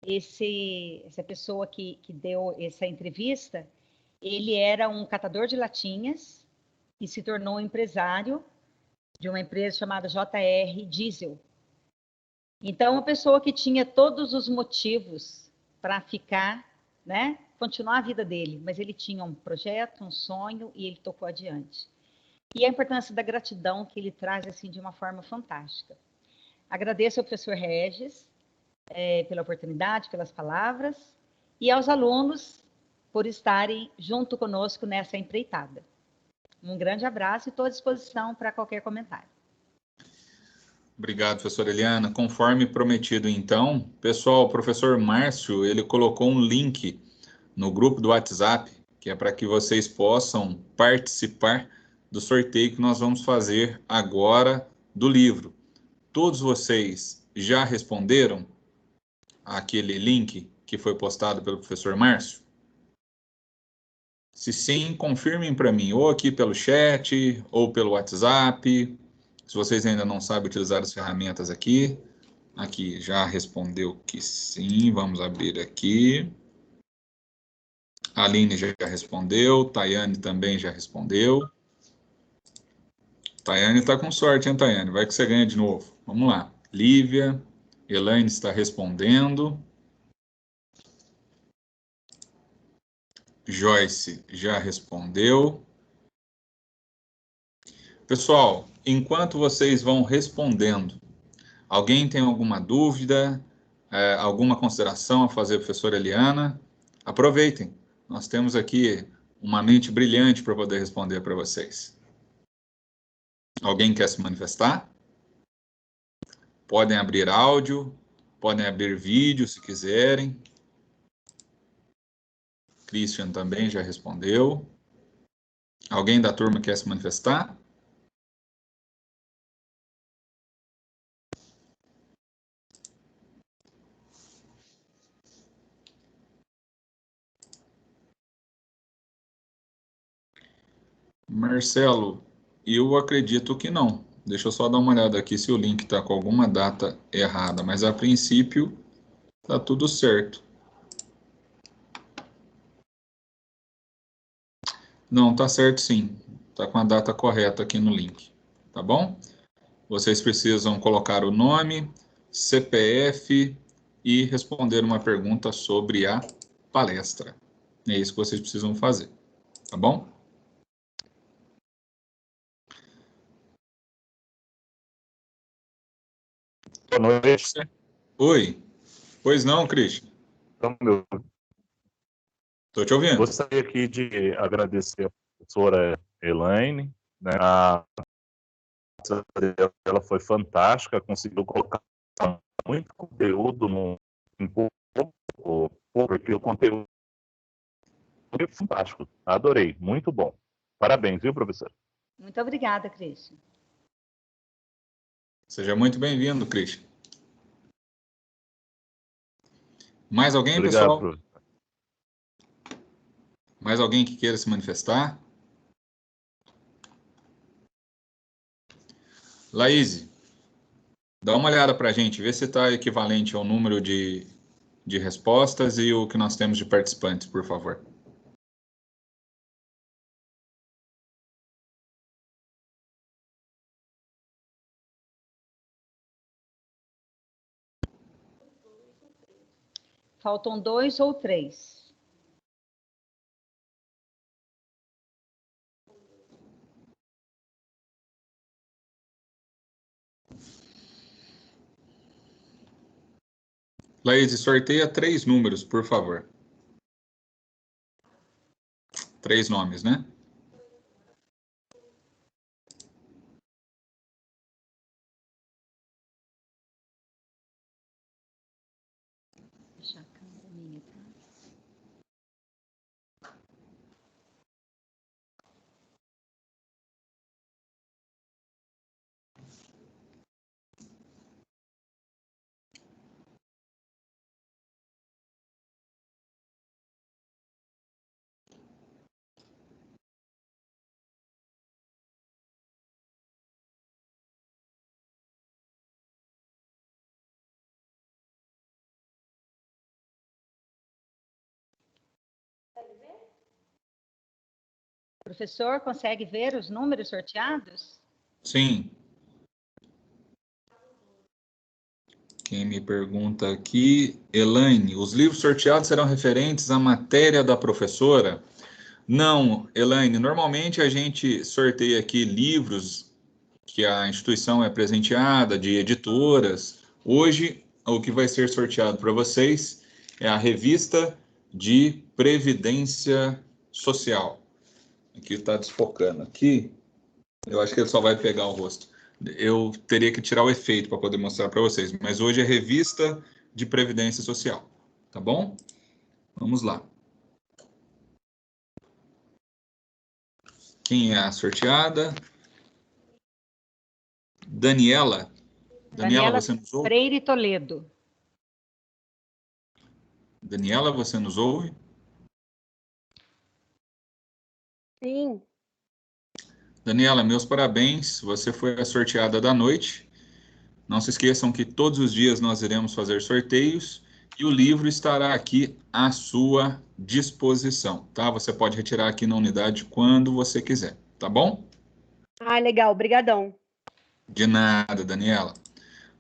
Essa pessoa que deu essa entrevista, ele era um catador de latinhas e se tornou um empresário de uma empresa chamada JR Diesel. Então, uma pessoa que tinha todos os motivos para ficar, né, continuar a vida dele, mas ele tinha um projeto, um sonho e ele tocou adiante. E a importância da gratidão que ele traz assim de uma forma fantástica. Agradeço ao professor Regis pela oportunidade, pelas palavras, e aos alunos por estarem junto conosco nessa empreitada. Um grande abraço e estou à disposição para qualquer comentário. Obrigado, professora Eliana. Conforme prometido, então, pessoal, o professor Márcio, ele colocou um link no grupo do WhatsApp, que é para que vocês possam participar do sorteio que nós vamos fazer agora do livro. Todos vocês já responderam aquele link que foi postado pelo professor Márcio? Se sim, confirmem para mim, ou aqui pelo chat, ou pelo WhatsApp. Se vocês ainda não sabem utilizar as ferramentas aqui, aqui já respondeu que sim, vamos abrir aqui. A Aline já respondeu, Tayane também já respondeu. Tayane está com sorte, hein, Tayane? Vai que você ganha de novo. Vamos lá. Lívia, Elaine está respondendo. Joyce já respondeu. Pessoal, enquanto vocês vão respondendo, alguém tem alguma dúvida, alguma consideração a fazer, professora Eliana? Aproveitem. Nós temos aqui uma mente brilhante para poder responder para vocês. Alguém quer se manifestar? Podem abrir áudio, podem abrir vídeo se quiserem. Christian também já respondeu. Alguém da turma quer se manifestar? Marcelo, eu acredito que não. Deixa eu só dar uma olhada aqui se o link está com alguma data errada, mas a princípio está tudo certo. Não, tá certo sim. Tá com a data correta aqui no link. Tá bom? Vocês precisam colocar o nome, CPF e responder uma pergunta sobre a palestra. É isso que vocês precisam fazer. Tá bom? Boa noite. Oi. Pois não, Christian? Estou te ouvindo. Gostaria aqui de agradecer a professora Elaine, né? A ela foi fantástica, conseguiu colocar muito conteúdo em pouco, porque o conteúdo é fantástico. Adorei, muito bom. Parabéns, viu, professor? Muito obrigada, Christian. Seja muito bem-vindo, Christian. Mais alguém, Obrigado, pessoal? professor. Mais alguém que queira se manifestar? Laís, dá uma olhada para a gente, vê se está equivalente ao número de respostas e o que nós temos de participantes, por favor. Faltam 2 ou 3. Laís, sorteia 3 números, por favor. 3 nomes, né? Deixa a câmera minha, tá? Professor, consegue ver os números sorteados? Sim. Quem me pergunta aqui, Elaine, os livros sorteados serão referentes à matéria da professora? Não, Elaine, normalmente a gente sorteia aqui livros que a instituição é presenteada, de editoras. Hoje, o que vai ser sorteado para vocês é a revista de Previdência Social. Aqui está desfocando aqui. Eu acho que ele só vai pegar o rosto. Eu teria que tirar o efeito para poder mostrar para vocês, mas hoje é revista de Previdência Social, tá bom? Vamos lá. Quem é a sorteada? Daniela. Daniela, você nos ouve? Freire Toledo. Daniela, você nos ouve? Sim. Daniela, meus parabéns. Você foi a sorteada da noite. Não se esqueçam que todos os dias nós iremos fazer sorteios e o livro estará aqui à sua disposição, tá? Você pode retirar aqui na unidade quando você quiser, tá bom? Ah, legal. Obrigadão. De nada, Daniela.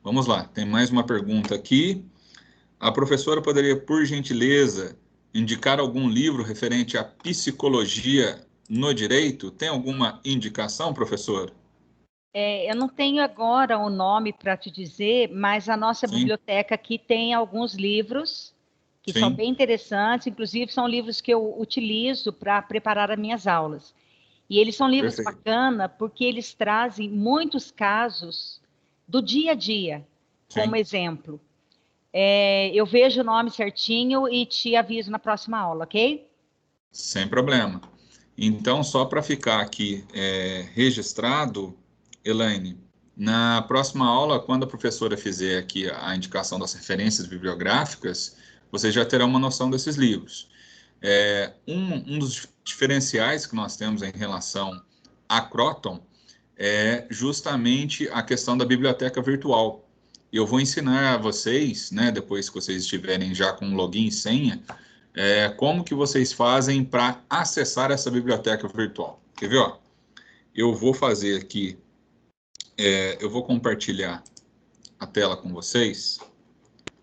Vamos lá, tem mais uma pergunta aqui. A professora poderia, por gentileza, indicar algum livro referente à psicologia no direito? Tem alguma indicação, professor? Eu não tenho agora o nome para te dizer, mas a nossa Sim. biblioteca aqui tem alguns livros que Sim. são bem interessantes, inclusive são livros que eu utilizo para preparar as minhas aulas. E eles são livros Perfeito. bacanas porque eles trazem muitos casos do dia a dia, Sim. como exemplo. Eu vejo o nome certinho e te aviso na próxima aula, ok? Sem problema. Então, só para ficar aqui registrado, Elaine, na próxima aula, quando a professora fizer aqui a indicação das referências bibliográficas, vocês já terão uma noção desses livros. Um dos diferenciais que nós temos em relação à Croton é justamente a questão da biblioteca virtual. Eu vou ensinar a vocês, né, depois que vocês estiverem já com login e senha, como que vocês fazem para acessar essa biblioteca virtual. Quer ver? Ó? Eu vou fazer aqui, eu vou compartilhar a tela com vocês,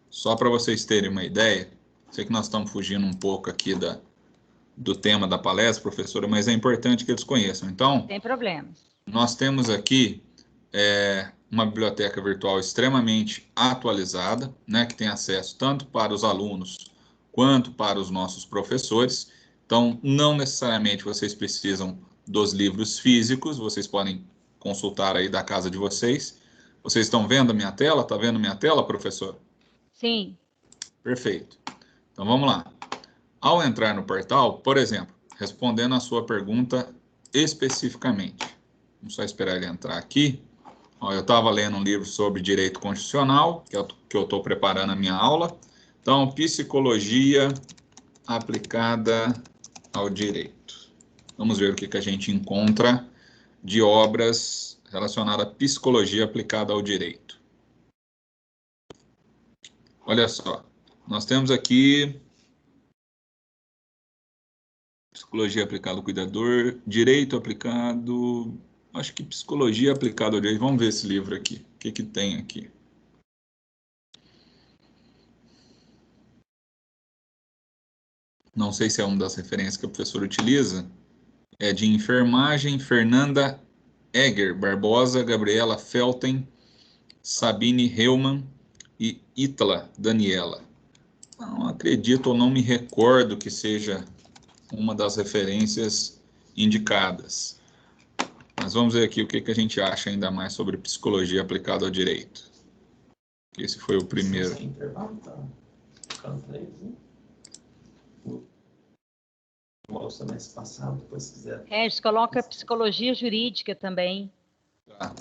só para vocês terem uma ideia. Sei que nós estamos fugindo um pouco aqui do tema da palestra, professora, mas é importante que eles conheçam. Então, Sem problemas. nós temos aqui uma biblioteca virtual extremamente atualizada, né, que tem acesso tanto para os alunos quanto para os nossos professores. Então, não necessariamente vocês precisam dos livros físicos, vocês podem consultar aí da casa de vocês. Vocês estão vendo a minha tela? Está vendo minha tela, professor? Sim. Perfeito. Então, vamos lá. Ao entrar no portal, por exemplo, respondendo a sua pergunta especificamente, vamos só esperar ele entrar aqui. Ó, eu estava lendo um livro sobre direito constitucional, que eu estou preparando a minha aula. Então, psicologia aplicada ao direito. Vamos ver o que a gente encontra de obras relacionadas à psicologia aplicada ao direito. Olha só, nós temos aqui psicologia aplicada ao cuidador, direito aplicado, acho que psicologia aplicada ao direito. Vamos ver esse livro aqui, o que tem aqui. Não sei se é uma das referências que a professora utiliza, é de enfermagem, Fernanda Egger Barbosa, Gabriela Felten, Sabine Heumann e Ítala Daniela. Não acredito ou não me recordo que seja uma das referências indicadas. Mas vamos ver aqui o que a gente acha ainda mais sobre psicologia aplicada ao direito. Esse foi o primeiro. Regis, coloca psicologia jurídica também. Tá.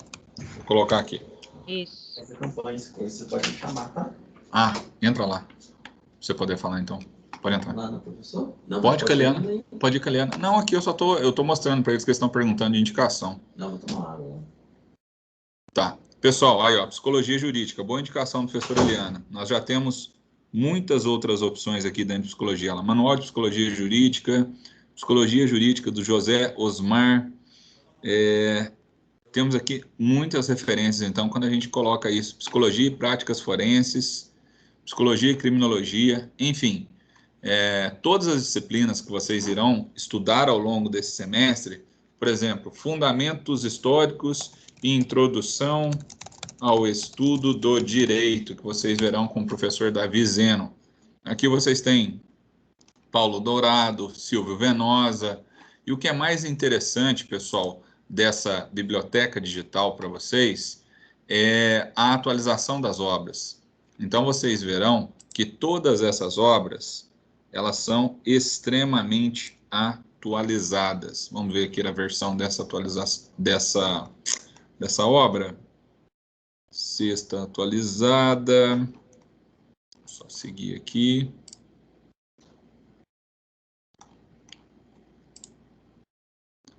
Vou colocar aqui. Isso. Você pode me chamar, tá? Ah, entra lá. Pra você poder falar, então. Pode entrar. Lá no professor? Não, pode, Caliana. Pode ir, Caliana. Não, aqui eu tô mostrando para eles que eles estão perguntando de indicação. Não, vou tomar água. Tá. Pessoal, aí, ó, psicologia jurídica. Boa indicação do professor Eliana. Nós já temos muitas outras opções aqui dentro de psicologia. Manual de psicologia jurídica, Psicologia Jurídica, do José Osmar. Temos aqui muitas referências, então, quando a gente coloca isso, Psicologia e Práticas Forenses, Psicologia e Criminologia, enfim, todas as disciplinas que vocês irão estudar ao longo desse semestre, por exemplo, Fundamentos Históricos e Introdução ao Estudo do Direito, que vocês verão com o professor Davi Zeno. Aqui vocês têm Paulo Dourado, Silvio Venosa, e o que é mais interessante, pessoal, dessa biblioteca digital para vocês, é a atualização das obras. Então, vocês verão que todas essas obras, elas são extremamente atualizadas. Vamos ver aqui a versão dessa atualização, dessa obra. Sexta atualizada. Só seguir aqui.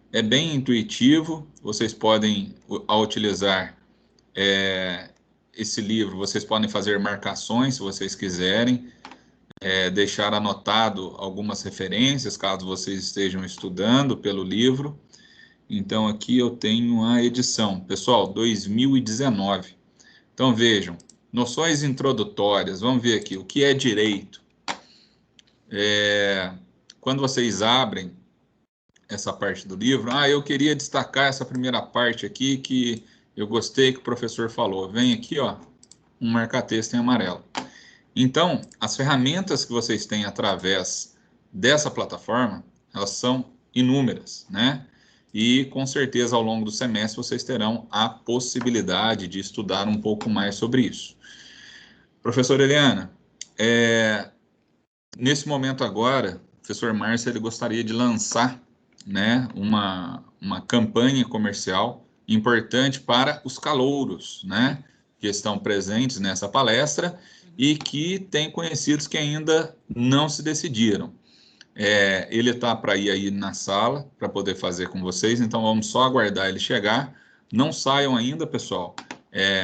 É bem intuitivo, vocês podem, ao utilizar esse livro, vocês podem fazer marcações, se vocês quiserem, deixar anotado algumas referências, caso vocês estejam estudando pelo livro. Então, aqui eu tenho a edição, pessoal, 2019. Então, vejam, noções introdutórias, vamos ver aqui, o que é direito? Quando vocês abrem essa parte do livro, eu queria destacar essa primeira parte aqui que eu gostei que o professor falou. Vem aqui, ó, um marca-texto em amarelo. Então, as ferramentas que vocês têm através dessa plataforma, elas são inúmeras, né? E com certeza ao longo do semestre vocês terão a possibilidade de estudar um pouco mais sobre isso. Professora Eliana, nesse momento agora, o professor Márcio ele gostaria de lançar, né, uma campanha comercial importante para os calouros, né, que estão presentes nessa palestra e que têm conhecidos que ainda não se decidiram. Ele está para ir aí na sala para poder fazer com vocês, então vamos só aguardar ele chegar. Não saiam ainda, pessoal.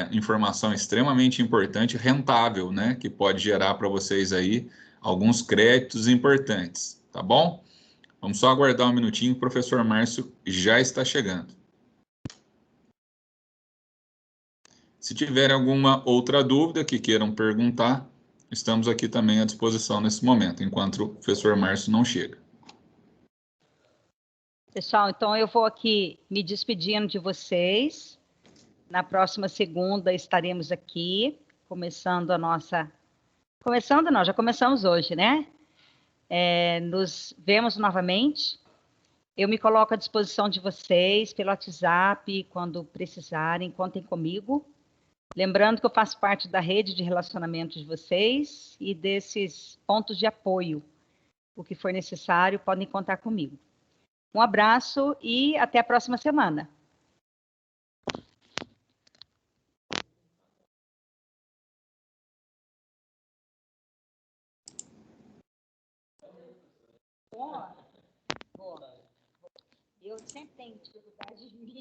Informação extremamente importante, rentável, né, que pode gerar para vocês aí alguns créditos importantes, tá bom? Vamos só aguardar um minutinho, o professor Márcio já está chegando. Se tiverem alguma outra dúvida que queiram perguntar, estamos aqui também à disposição nesse momento, enquanto o professor Márcio não chega. Pessoal, então eu vou aqui me despedindo de vocês. Na próxima segunda estaremos aqui, começando a nossa... Começando não, já começamos hoje, né? Nos vemos novamente. Eu me coloco à disposição de vocês pelo WhatsApp, quando precisarem, contem comigo. Lembrando que eu faço parte da rede de relacionamento de vocês e desses pontos de apoio. O que for necessário, podem contar comigo. Um abraço e até a próxima semana. Eu sempre tenho dificuldade de me